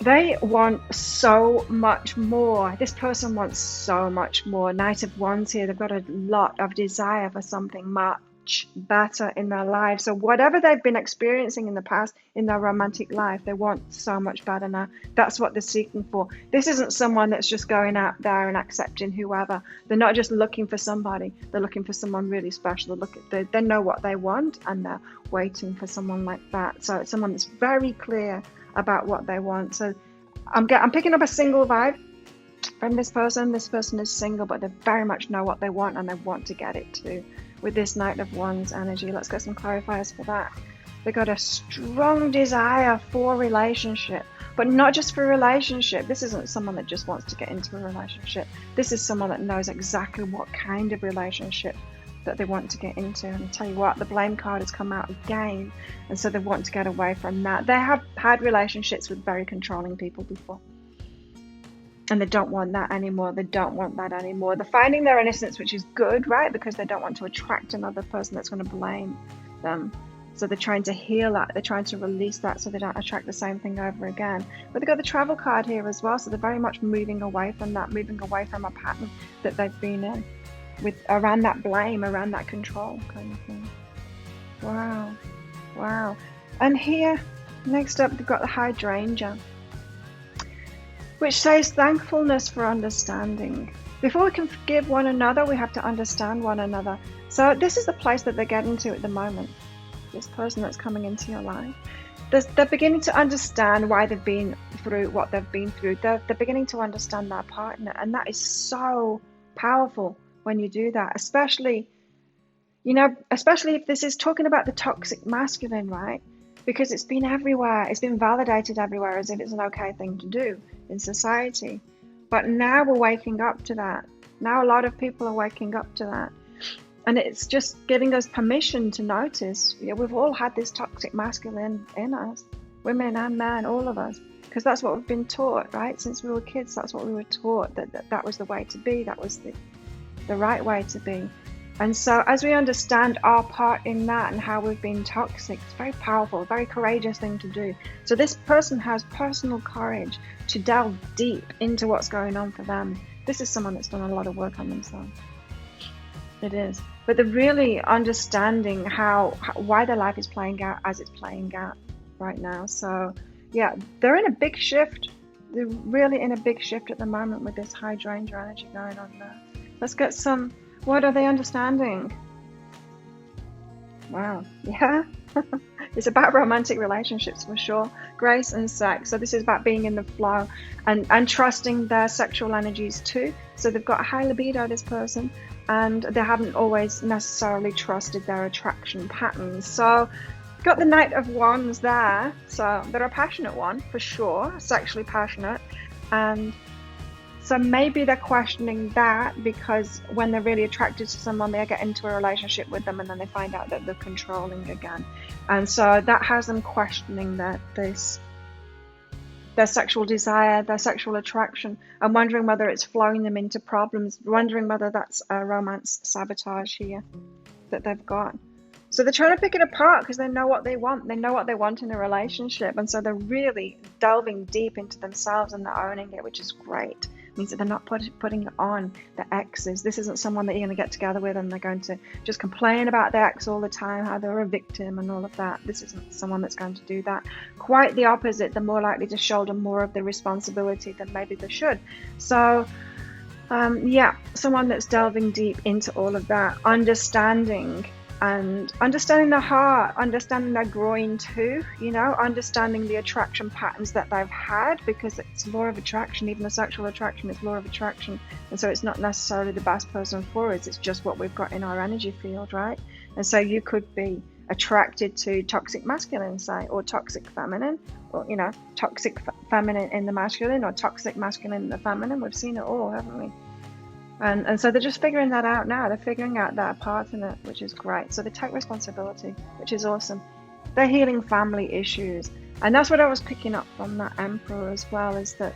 They want so much more. This person wants so much more. Knight of Wands here. They've got a lot of desire for something much better in their life. So whatever they've been experiencing in the past in their romantic life, they want so much better now. That's what they're seeking for. This isn't someone that's just going out there and accepting whoever. They're not just looking for somebody. They're looking for someone really special. They know what they want, and they're waiting for someone like that. So it's someone that's very clear about what they want. So I'm picking up a single vibe from this person. This person is single, but they very much know what they want, and they want to get it too. With this Knight of Wands energy, let's get some clarifiers for that. They've got a strong desire for relationship, but not just for relationship. This isn't someone that just wants to get into a relationship. This is someone that knows exactly what kind of relationship that they want to get into. And I tell you what, the blame card has come out again, and so they want to get away from that. They have had relationships with very controlling people before, and they don't want that anymore. They don't want that anymore. They're finding their innocence, which is good, right? Because they don't want to attract another person that's going to blame them. So they're trying to heal that. They're trying to release that so they don't attract the same thing over again. But they've got the travel card here as well. So they're very much moving away from that, moving away from a pattern that they've been in, with around that blame, around that control kind of thing. Wow. Wow. And here, next up, they've got the Hydrangea, which says thankfulness for understanding. Before we can forgive one another, we have to understand one another. So this is the place that they're getting to at the moment. This person that's coming into your life, they're beginning to understand why they've been through what they've been through. They're beginning to understand their partner, and that is so powerful when you do that, especially if this is talking about the toxic masculine, right? Because it's been everywhere. It's been validated everywhere as if it's an okay thing to do in society. But now we're waking up to that. Now a lot of people are waking up to that. And it's just giving us permission to notice. We've all had this toxic masculine in us, women and men, all of us. Because that's what we've been taught, right? Since we were kids, that's what we were taught, that was the way to be. That was the right way to be. And so as we understand our part in that and how we've been toxic, it's very powerful, a very courageous thing to do. So this person has personal courage to delve deep into what's going on for them. This is someone that's done a lot of work on themselves. It is. But they're really understanding why their life is playing out as it's playing out right now. So yeah, they're in a big shift. They're really in a big shift at the moment with this Hydrangea energy going on there. Let's get some. What are they understanding? Wow, yeah. It's about romantic relationships for sure. Grace and sex. So this is about being in the flow and trusting their sexual energies too. So they've got a high libido, this person, and they haven't always necessarily trusted their attraction patterns. So got the Knight of Wands there. So they're a passionate one for sure, sexually passionate, and So maybe they're questioning that because when they're really attracted to someone, they get into a relationship with them and then they find out that they're controlling again. And so that has them questioning their sexual desire, their sexual attraction, and wondering whether it's flowing them into problems, wondering whether that's a romance sabotage here that they've got. So they're trying to pick it apart because they know what they want. They know what they want in a relationship. And so they're really delving deep into themselves and they're owning it, which is great. It means that they're not putting it on the exes. This isn't someone that you're going to get together with and they're going to just complain about their ex all the time, how they're a victim and all of that. This isn't someone that's going to do that. Quite the opposite. They're more likely to shoulder more of the responsibility than maybe they should. So yeah, someone that's delving deep into all of that, understanding their heart, understanding their groin too, understanding the attraction patterns that they've had, because it's law of attraction. Even the sexual attraction is law of attraction, and so it's not necessarily the best person for us, it's just what we've got in our energy field, right? And so you could be attracted to toxic masculine, say, or toxic feminine, or toxic feminine in the masculine, or toxic masculine in the feminine. We've seen it all, haven't we? And so they're just figuring that out now. They're figuring out that part in it, which is great. So they take responsibility, which is awesome. They're healing family issues. And that's what I was picking up from that Emperor as well, is that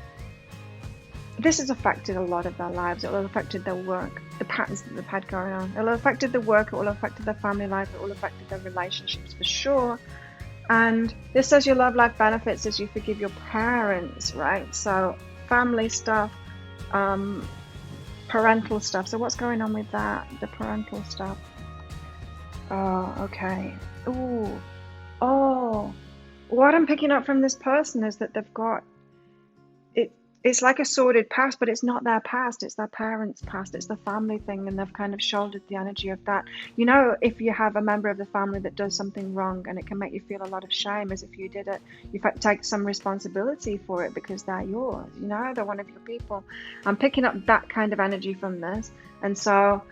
this has affected a lot of their lives. It will have affected their work, the patterns that they've had going on. It will have affected the work. It will have affected their family life. It will have affected their relationships for sure. And this says your love life benefits as you forgive your parents, right? So family stuff, parental stuff. So what's going on with that? The parental stuff. Oh, okay. Ooh. Oh. What I'm picking up from this person is that they've got it's like a sordid past, but it's not their past, it's their parents' past, it's the family thing, and they've kind of shouldered the energy of that. If you have a member of the family that does something wrong and it can make you feel a lot of shame as if you did it, you take some responsibility for it because they're yours, they're one of your people. I'm picking up that kind of energy from this. And so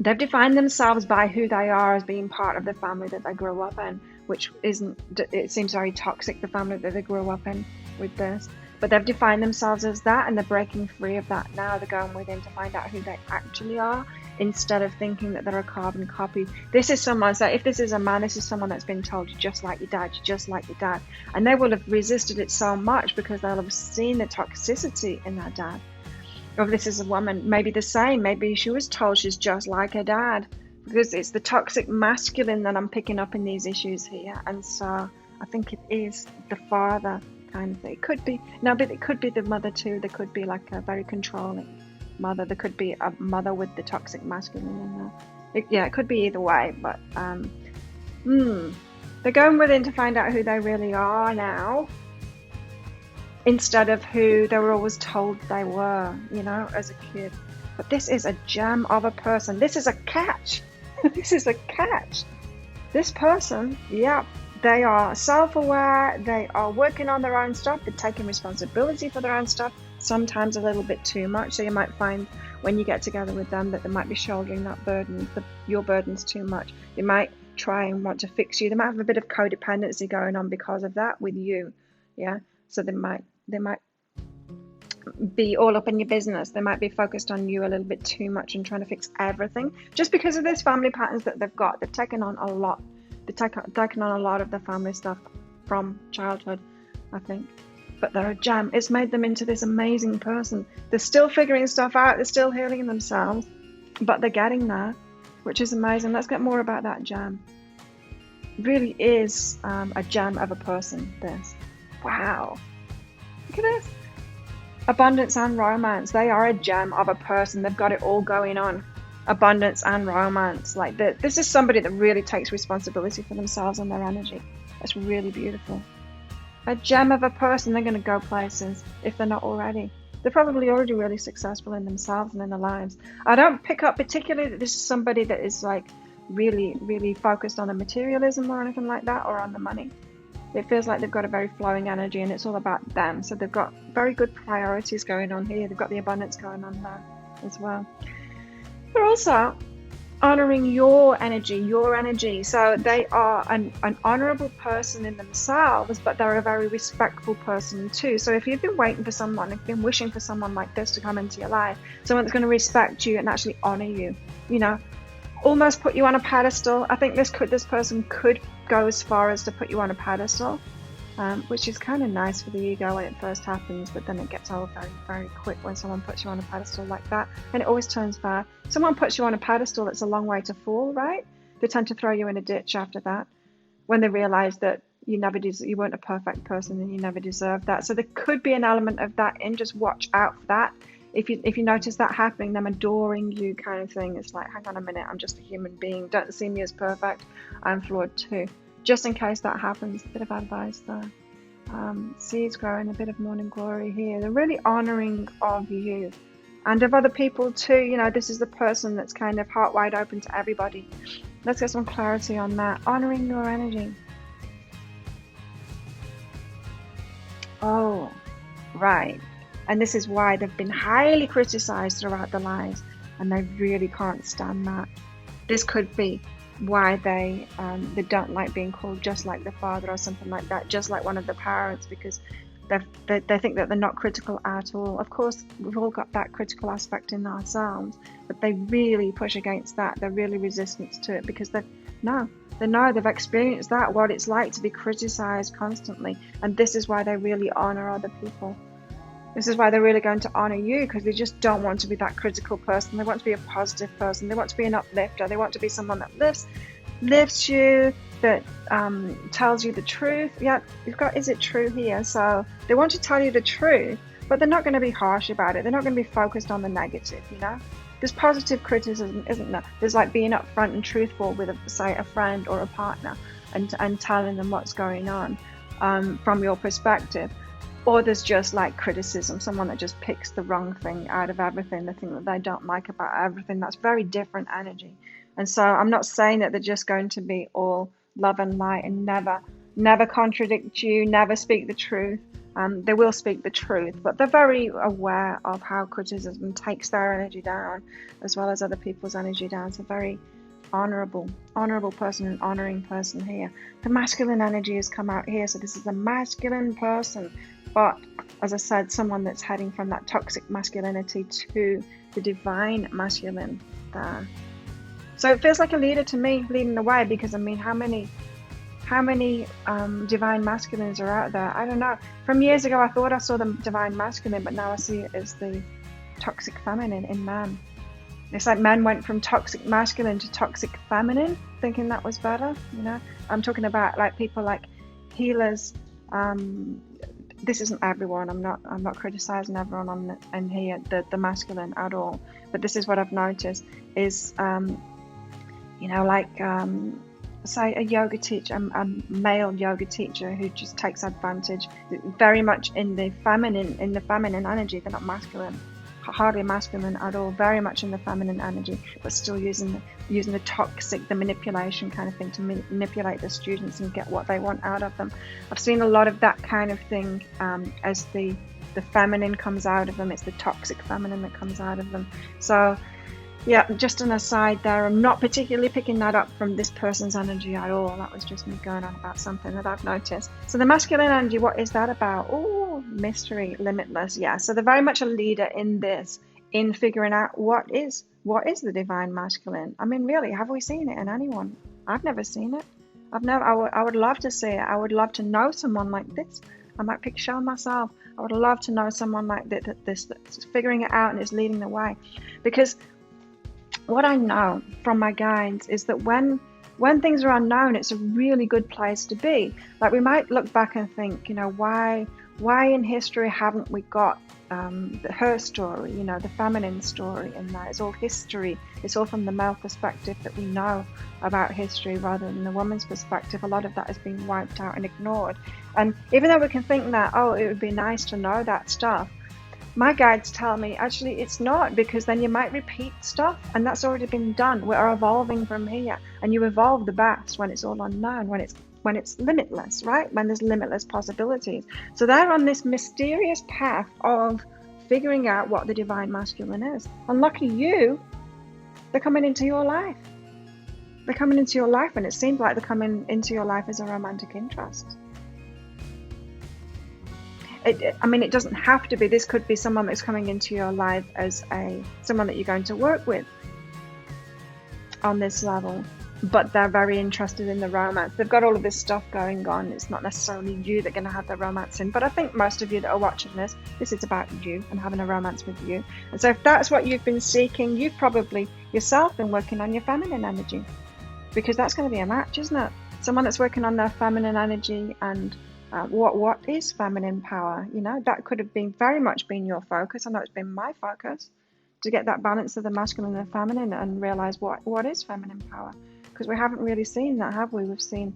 they've defined themselves by who they are as being part of the family that they grew up in, which it seems very toxic, the family that they grew up in with this. But they've defined themselves as that, and they're breaking free of that now. They're going within to find out who they actually are, instead of thinking that they're a carbon copy. This is someone, so if this is a man, this is someone that's been told, you're just like your dad, you're just like your dad. And they will have resisted it so much because they'll have seen the toxicity in their dad. Or if this is a woman, maybe the same. Maybe she was told she's just like her dad, because it's the toxic masculine that I'm picking up in these issues here. And so I think it is the father kind of thing. It could be, no, but it could be the mother too. There could be like a very controlling mother. There could be a mother with the toxic masculine in there. It could be either way, but they're going within to find out who they really are now, instead of who they were always told they were, as a kid. But this is a gem of a person. This is a catch. This is a catch. This person, they are self-aware, they are working on their own stuff, they're taking responsibility for their own stuff, sometimes a little bit too much. So you might find when you get together with them that they might be shouldering that burden, your burden's too much. They might try and want to fix you. They might have a bit of codependency going on because of that with you. So they might be all up in your business. They might be focused on you a little bit too much and trying to fix everything. Just because of these family patterns that they've got, they've taken on a lot. They've taken on a lot of the family stuff from childhood, I think. But they're a gem. It's made them into this amazing person. They're still figuring stuff out. They're still healing themselves. But they're getting there, which is amazing. Let's get more about that gem. It really is a gem of a person, this. Wow. Look at this. Abundance and romance. They are a gem of a person. They've got it all going on. Abundance and romance. This is somebody that really takes responsibility for themselves and their energy. That's really beautiful. A gem of a person. They're going to go places if they're not already. They're probably already really successful in themselves and in their lives. I don't pick up particularly that this is somebody that is really, really focused on the materialism or anything like that, or on the money. It feels like they've got a very flowing energy and it's all about them. So they've got very good priorities going on here. They've got the abundance going on there as well. But also, honoring your energy. So they are an honorable person in themselves, but they're a very respectful person too. So if you've been waiting for someone, if you've been wishing for someone like this to come into your life, someone that's going to respect you and actually honor you, you know, almost put you on a pedestal. I think this person could go as far as to put you on a pedestal, which is kind of nice for the ego when it first happens, but then it gets old very, very quick when someone puts you on a pedestal like that, and it always turns bad. Someone puts you on a pedestal, it's a long way to fall, right? They tend to throw you in a ditch after that when they realize that you weren't a perfect person and you never deserved that. So there could be an element of that, and just watch out for that. If you notice that happening, them adoring you kind of thing, it's like, hang on a minute, I'm just a human being. Don't see me as perfect. I'm flawed too. Just in case that happens, a bit of advice there. Seeds growing, a bit of morning glory here. They're really honoring of you and of other people too. You know, this is the person that's kind of heart wide open to everybody. Let's get some clarity on that. Honoring your energy. Oh, right. And this is why they've been highly criticized throughout their lives, and they really can't stand that. This could be why they don't like being called just like the father or something like that, just like one of the parents, because they think that they're not critical at all. Of course, we've all got that critical aspect in ourselves, but they really push against that. They're really resistant to it because they know they've experienced that, what it's like to be criticized constantly. And this is why they really honor other people. This is why they're really going to honor you, because they just don't want to be that critical person. They want to be a positive person. They want to be an uplifter. They want to be someone that lifts you, that tells you the truth. Yeah, you've got, is it true here? So they want to tell you the truth, but they're not going to be harsh about it. They're not going to be focused on the negative, you know? There's positive criticism, isn't there? There's like being upfront and truthful with, say, a friend or a partner, and telling them what's going on from your perspective. Or there's just like criticism, someone that just picks the wrong thing out of everything, the thing that they don't like about everything. That's very different energy. And so I'm not saying that they're just going to be all love and light and never contradict you, never speak the truth. They will speak the truth, but they're very aware of how criticism takes their energy down, as well as other people's energy down. So very honorable person, an honoring person here. The masculine energy has come out here, so this is a masculine person. But as I said, someone that's heading from that toxic masculinity to the divine masculine there. So it feels like a leader to me, leading the way, because I mean, how many divine masculines are out there? I don't know. From years ago, I thought I saw the divine masculine, but now I see it as the toxic feminine in man. It's like men went from toxic masculine to toxic feminine, thinking that was better. You know, I'm talking about like people like healers. This isn't everyone. I'm not criticizing everyone on here, the masculine at all. But this is what I've noticed is, you know, like say a yoga teacher, a male yoga teacher who just takes advantage, very much in the feminine energy. They're not masculine, hardly masculine at all. Very much in the feminine energy, but still using the toxic, the manipulation kind of thing to manipulate the students and get what they want out of them. I've seen a lot of that kind of thing as the feminine comes out of them. It's the toxic feminine that comes out of them. So yeah, just an aside there. I'm not particularly picking that up from this person's energy at all. That was just me going on about something that I've noticed. So the masculine energy, what is that about? Oh, mystery, limitless. Yeah, so they're very much a leader in this, in figuring out what is the divine masculine. I mean, really, have we seen it in anyone? I've never seen it. I would love to see it. I would love to know someone like this. I might pick Shell myself. I would love to know someone like this that's figuring it out and is leading the way. Because what I know from my guides is that when things are unknown, it's a really good place to be. Like, we might look back and think, you know, why in history haven't we got her story, you know, the feminine story in that? It's all history. It's all from the male perspective that we know about history, rather than the woman's perspective. A lot of that has been wiped out and ignored. And even though we can think that, oh, it would be nice to know that stuff, my guides tell me actually it's not, because then you might repeat stuff, and that's already been done. We're evolving from here, and you evolve the best when it's all unknown, when it's limitless, right? When there's limitless possibilities. So they're on this mysterious path of figuring out what the divine masculine is. And lucky you, They're coming into your life. They're coming into your life, and it seems like they're coming into your life as a romantic interest. It doesn't have to be. This could be someone that's coming into your life as someone that you're going to work with on this level, but they're very interested in the romance. They've got all of this stuff going on. It's not necessarily you that are going to have the romance in, but I think most of you that are watching this is about you and having a romance with you. And so if that's what you've been seeking, you've probably yourself been working on your feminine energy, because that's going to be a match, isn't it? Someone that's working on their feminine energy and what is feminine power? That could have been very much been your focus. I know it's been my focus to get that balance of the masculine and the feminine and realize what is feminine power, because we haven't really seen that, have we? We've seen,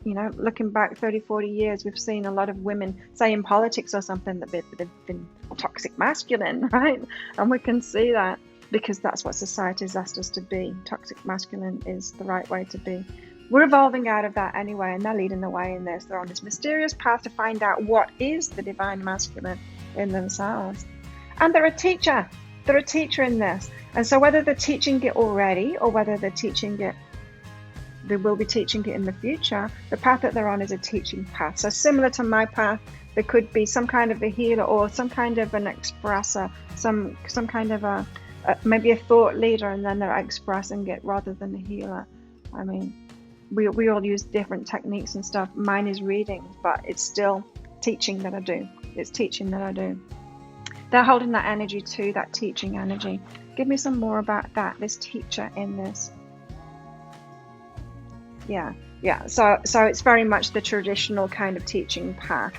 looking back 30-40 years, we've seen a lot of women, say in politics or something, that they've been toxic masculine, right? And we can see that because that's what society's asked us to be. Toxic masculine is the right way to be. We're evolving out of that anyway, and they're leading the way in this. They're on this mysterious path to find out what is the divine masculine in themselves. And they're a teacher. They're a teacher in this. And so whether they're teaching it already or whether they're teaching it, they will be teaching it in the future, the path that they're on is a teaching path. So similar to my path, there could be some kind of a healer or some kind of an expresser, some kind of maybe a thought leader, and then they're expressing it rather than a healer. I mean, we all use different techniques and stuff. Mine is reading, but it's still teaching that I do. It's teaching that I do. They're holding that energy too, that teaching energy. Give me some more about that, this teacher in this. Yeah. So it's very much the traditional kind of teaching path.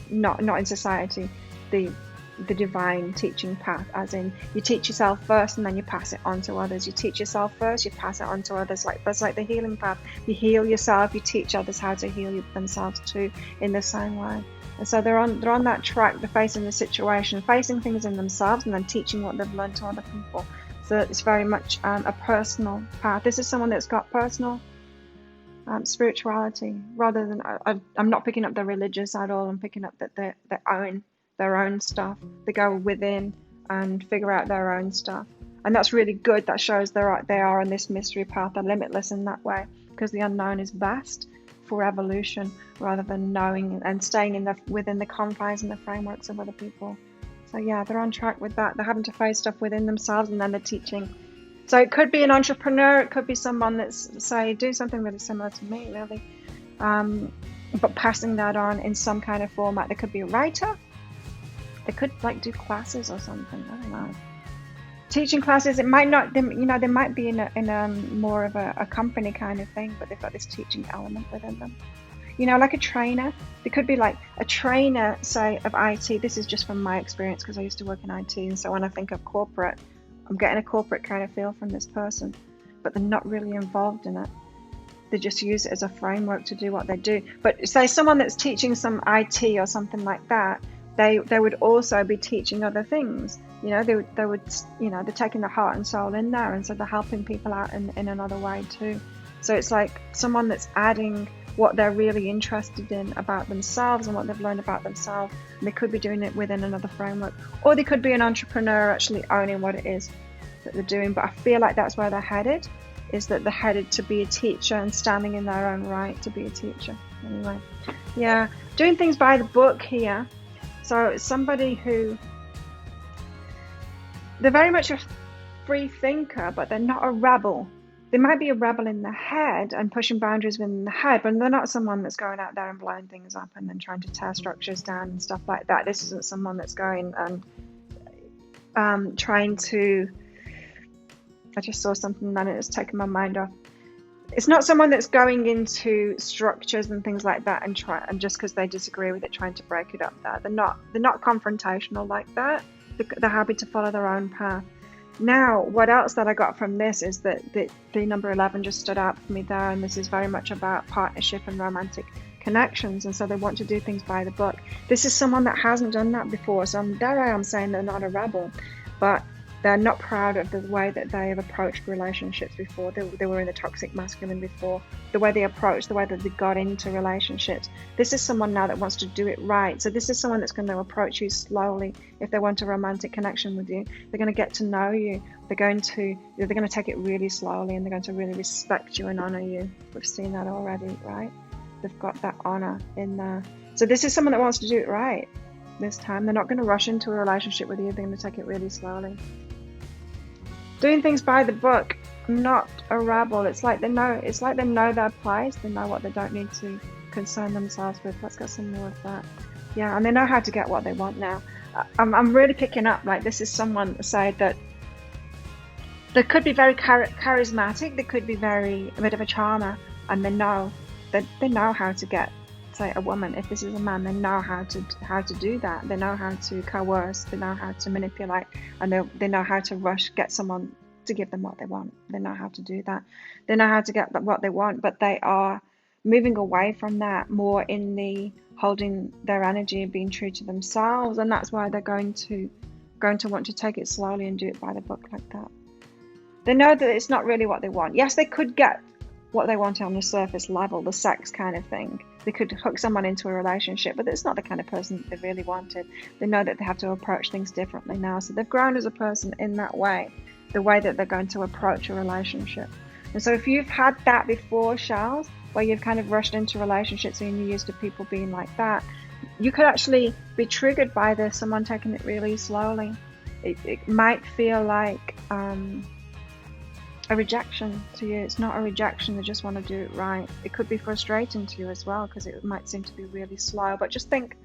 Not in society. The divine teaching path, as in you teach yourself first and then you pass it on to others. You teach yourself first, you pass it on to others. That's like the healing path. You heal yourself, you teach others how to heal themselves too in the same way. And so they're on that track. They're facing the situation, facing things in themselves, and then teaching what they've learned to other people. So it's very much a personal path. This is someone that's got personal spirituality, rather than I'm not picking up the religious at all. I'm picking up that they own their own stuff. They go within and figure out their own stuff, and that's really good. That shows they are on this mystery path. They're limitless in that way, because the unknown is vast for evolution, rather than knowing and staying within the confines and the frameworks of other people. So yeah, they're on track with that. They're having to face stuff within themselves, and then they're teaching. So it could be an entrepreneur, it could be someone that's, say, do something really similar to me, really, but passing that on in some kind of format. They could be a writer. They could do classes or something. I don't know. Teaching classes. It might not. They might be in a more of a company kind of thing, but they've got this teaching element within them. Like a trainer. They could be like a trainer, say, of IT. This is just from my experience, because I used to work in IT, and so when I think of corporate, I'm getting a corporate kind of feel from this person, but they're not really involved in it. They just use it as a framework to do what they do. But say someone that's teaching some IT or something like that, they would also be teaching other things. They would they're taking the heart and soul in there, and so they're helping people out in another way too. So it's like someone that's adding what they're really interested in about themselves and what they've learned about themselves, and they could be doing it within another framework, or they could be an entrepreneur actually owning what it is that they're doing. But I feel like that's where they're headed, is that they're headed to be a teacher and standing in their own right to be a teacher. Anyway, yeah, doing things by the book here. So it's somebody who, they're very much a free thinker, but they're not a rebel. They might be a rebel in the head and pushing boundaries within the head, but they're not someone that's going out there and blowing things up and then trying to tear structures down and stuff like that. This isn't someone that's going and trying to, I just saw something and then it's taken my mind off. It's not someone that's going into structures and things like that and just because they disagree with it, trying to break it up there. They're not confrontational like that. They're happy to follow their own path. Now, what else that I got from this is that the number 11 just stood out for me there, and this is very much about partnership and romantic connections, and so they want to do things by the book. This is someone that hasn't done that before, so there I am saying they're not a rebel, but They're not proud of the way that they have approached relationships before. They were in the toxic masculine before. The way they approached, the way that they got into relationships. This is someone now that wants to do it right. So this is someone that's going to approach you slowly if they want a romantic connection with you. They're going to get to know you. They're going to take it really slowly, and they're going to really respect you and honor you. We've seen that already, right? They've got that honor in there. So this is someone that wants to do it right this time. They're not going to rush into a relationship with you. They're going to take it really slowly. Doing things by the book, not a rebel. It's like they know their place. They know what they don't need to concern themselves with. Let's get some more of that. Yeah, and they know how to get what they want now. I'm really picking up, like, this is someone say that they could be very charismatic. They could be a bit of a charmer, and they know how to get, say, a woman. If this is a man, they know how to do that. They know how to coerce. They know how to manipulate, and they know how to get someone to give them what they want. They know how to do that. They know how to get what they want, but they are moving away from that, more in the holding their energy and being true to themselves, and that's why they're going to want to take it slowly and do it by the book like that. They know that it's not really what they want. Yes, they could get what they want on the surface level, the sex kind of thing. They could hook someone into a relationship, but it's not the kind of person that they really wanted. They know that they have to approach things differently now. So they've grown as a person in that way, the way that they're going to approach a relationship. And so if you've had that before, Charles, where you've kind of rushed into relationships and you're used to people being like that, you could actually be triggered by this, someone taking it really slowly. It might feel like a rejection to you. It's not a rejection. They just want to do it right. It could be frustrating to you as well, because it might seem to be really slow. But just think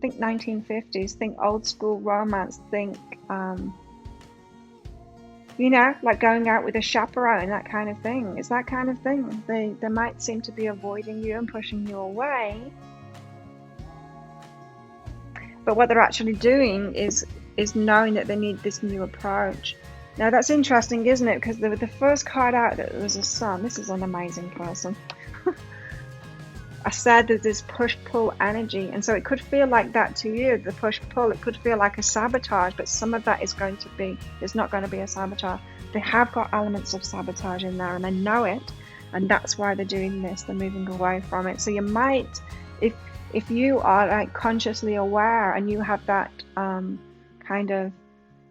1950s, think old school romance, think like going out with a chaperone, that kind of thing. It's that kind of thing. They might seem to be avoiding you and pushing you away, but what they're actually doing is knowing that they need this new approach. Now that's interesting, isn't it? Because the first card out, that was a sun. This is an amazing person. I said that there's push-pull energy, and so it could feel like that to you, the push-pull. It could feel like a sabotage, but some of that is going to be, it's not going to be a sabotage. They have got elements of sabotage in there, and they know it, and that's why they're doing this. They're moving away from it. So you might, if you are like consciously aware and you have that kind of,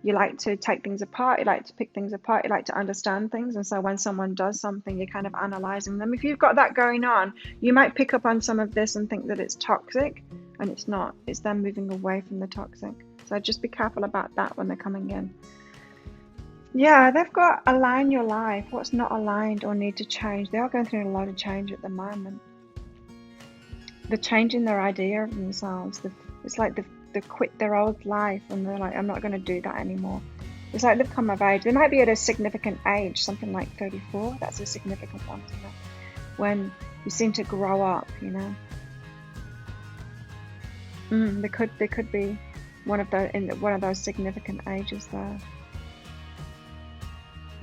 you like to take things apart, you like to pick things apart, you like to understand things, and so when someone does something, you're kind of analysing them. If you've got that going on, you might pick up on some of this and think that it's toxic, and it's not. It's them moving away from the toxic. So just be careful about that when they're coming in. Yeah, they've got align your life. What's not aligned or need to change? They are going through a lot of change at the moment. They're changing their idea of themselves. It's like they quit their old life and they're like, I'm not going to do that anymore. It's like they've come of age. They might be at a significant age, something like 34. That's a significant one to know. When you seem to grow up, They could be one of those significant ages there.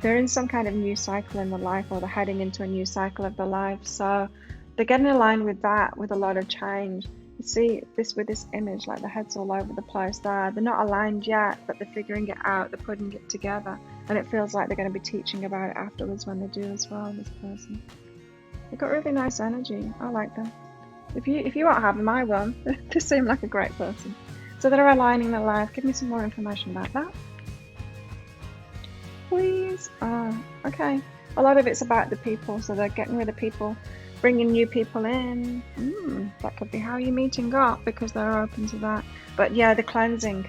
They're in some kind of new cycle in their life, or they're heading into a new cycle of their life. So they're getting aligned with that, with a lot of change. You see this with this image, like the head's all over the place there. They're not aligned yet, but they're figuring it out. They're putting it together, and it feels like they're going to be teaching about it afterwards when they do as well. This person, they've got really nice energy. I like them. If you won't have them, I will. They seem like a great person. So they're aligning their life. Give me some more information about that, please. Okay. A lot of it's about the people, so they're getting rid of people, bringing new people in. That could be how you're meeting up, because they're open to that. But yeah, the cleansing.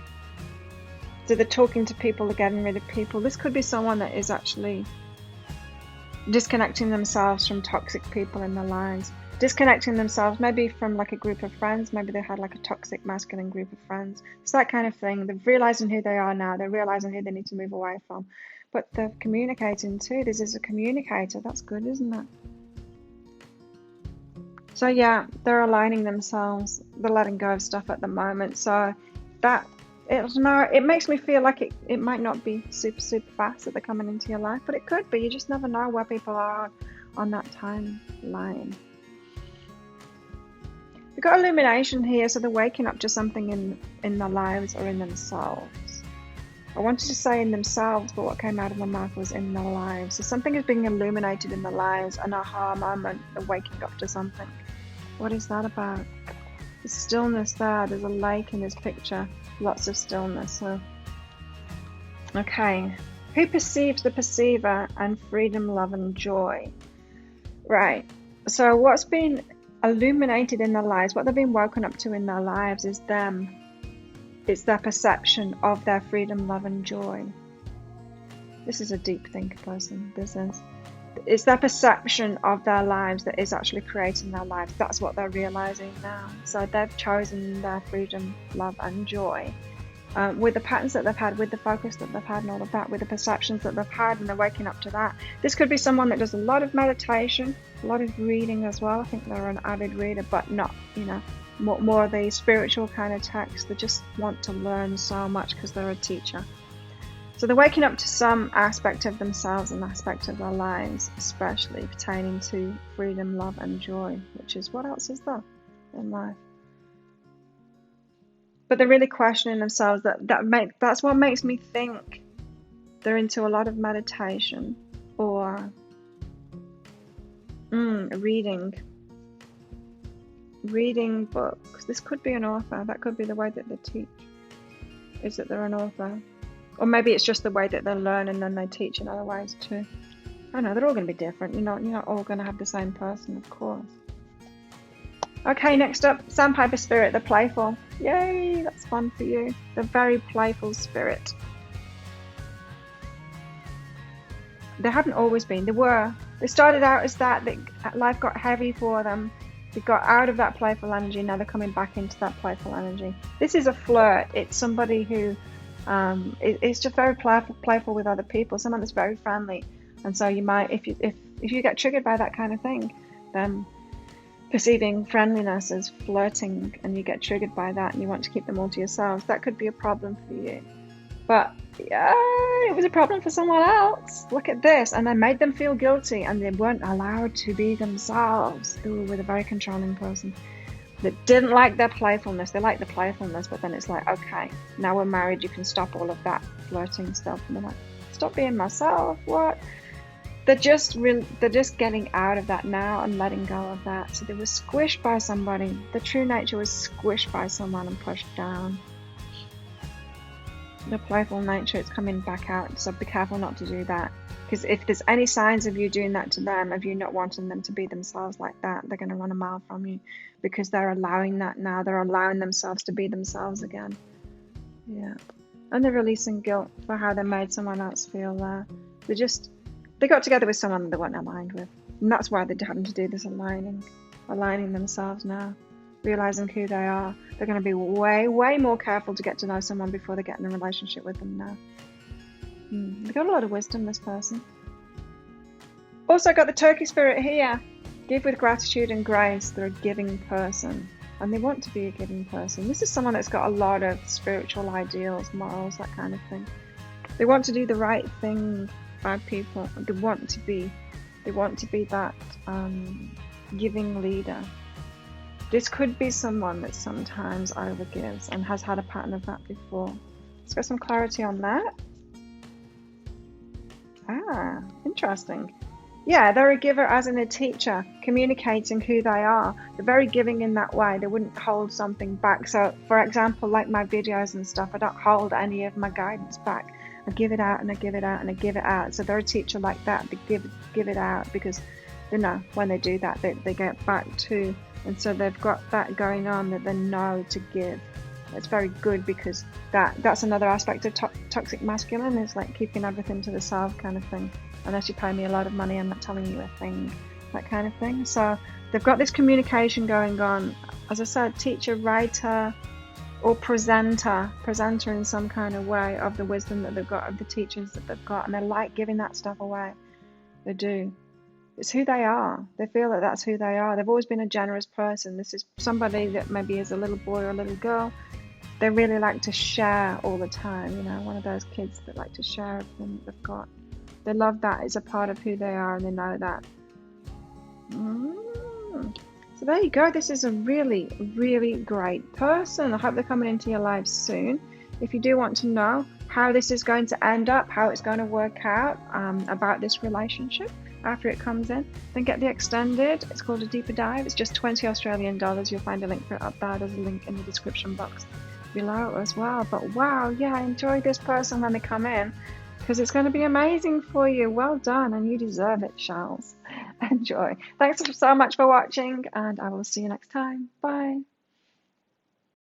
So they're talking to people, they're getting rid of people. This could be someone that is actually disconnecting themselves from toxic people in their lives. Disconnecting themselves maybe from like a group of friends. Maybe they had like a toxic masculine group of friends. It's that kind of thing. They're realizing who they are now. They're realizing who they need to move away from. But they're communicating too. This is a communicator. That's good, isn't it? So yeah, they're aligning themselves. They're letting go of stuff at the moment. So that it makes me feel like it might not be super fast that they're coming into your life, but it could be. You just never know where people are on that timeline. We've got illumination here, so they're waking up to something in their lives or in themselves. I wanted to say in themselves, but what came out of my mouth was in their lives. So something is being illuminated in their lives, an aha moment, a waking up to something. What is that about? The stillness there. There's a lake in this picture. Lots of stillness. So, okay. Who perceives the perceiver and freedom, love, and joy? Right. So what's been illuminated in their lives, what they've been woken up to in their lives is them. It's their perception of their freedom, love, and joy. This is a deep thinker person. It's their perception of their lives that is actually creating their lives. That's what they're realizing now. So they've chosen their freedom, love, and joy. With the patterns that they've had, with the focus that they've had and all of that, with the perceptions that they've had, and they're waking up to that. This could be someone that does a lot of meditation, a lot of reading as well. I think they're an avid reader, but not, more of the spiritual kind of text. They just want to learn so much because they're a teacher. So they're waking up to some aspect of themselves and aspect of their lives, especially pertaining to freedom, love, and joy, which is what else is there in life? But they're really questioning themselves. That's what makes me think they're into a lot of meditation or reading books. This could be an author. That could be the way that they teach. Is that they're an author? Or maybe it's just the way that they learn and then they teach in other ways too. I know, they're all going to be different. You're not all going to have the same person, of course. Okay, next up, Sandpiper Spirit, the playful. Yay, that's fun for you. The very playful spirit. They haven't always been. They started out as that life got heavy for them. They got out of that playful energy. Now they're coming back into that playful energy. This is a flirt. It's somebody who is just very playful with other people. Someone that's very friendly. And so you might, if you get triggered by that kind of thing, then perceiving friendliness as flirting, and you get triggered by that, and you want to keep them all to yourselves, that could be a problem for you. But yeah, it was a problem for someone else. Look at this. And they made them feel guilty, and they weren't allowed to be themselves. Ooh, with a very controlling person that didn't like their playfulness. They liked the playfulness, but then it's like, okay, now we're married, you can stop all of that flirting stuff. And they're like, stop being myself. What? They're just getting out of that now and letting go of that. So they were squished by somebody. The true nature was squished by someone and pushed down. The playful nature is coming back out. So be careful not to do that. Because if there's any signs of you doing that to them, of you not wanting them to be themselves like that, they're going to run a mile from you. Because they're allowing that now. They're allowing themselves to be themselves again. Yeah. And they're releasing guilt for how they made someone else feel there. They got together with someone that they weren't aligned with. And that's why they're having to do this aligning themselves now, realizing who they are. They're going to be way, way more careful to get to know someone before they get in a relationship with them now. They've got a lot of wisdom, this person. Also got the turkey spirit here. Give with gratitude and grace. They're a giving person. And they want to be a giving person. This is someone that's got a lot of spiritual ideals, morals, that kind of thing. They want to do the right thing by people. They want to be that giving leader. This could be someone that sometimes overgives and has had a pattern of that before. Let's get some clarity on that. Interesting. Yeah, they're a giver as in a teacher, communicating who they are. They're very giving in that way. They wouldn't hold something back. So, for example, like my videos and stuff, I don't hold any of my guidance back. I give it out and I give it out and I give it out. So they're a teacher like that. They give it out because, when they do that, they get back too. And so they've got that going on, that they know to give. It's very good because that's another aspect of toxic masculine, is like keeping everything to the self kind of thing. Unless you pay me a lot of money, I'm not telling you a thing, that kind of thing. So they've got this communication going on. As I said, teacher, writer, or presenter in some kind of way of the wisdom that they've got, of the teachings that they've got. And they like giving that stuff away. They do. It's who they are. They feel that that's who they are. They've always been a generous person. This is somebody that maybe is a little boy or a little girl. They really like to share all the time. One of those kids that like to share everything that they've got. They love that. It's a part of who they are, and they know that. So there you go. This is a really, really great person. I hope they're coming into your lives soon. if you do want to know how this is going to end up, how it's going to work out about this relationship after it comes in, then get the extended. It's called a deeper dive. It's just 20 Australian dollars. You'll find a link for it up there. There's a link in the description box below as well. But wow, yeah, enjoy this person when they come in, because it's going to be amazing for you. Well done, and you deserve it, Charles. Enjoy. Thanks so much for watching, and I will see you next time. Bye.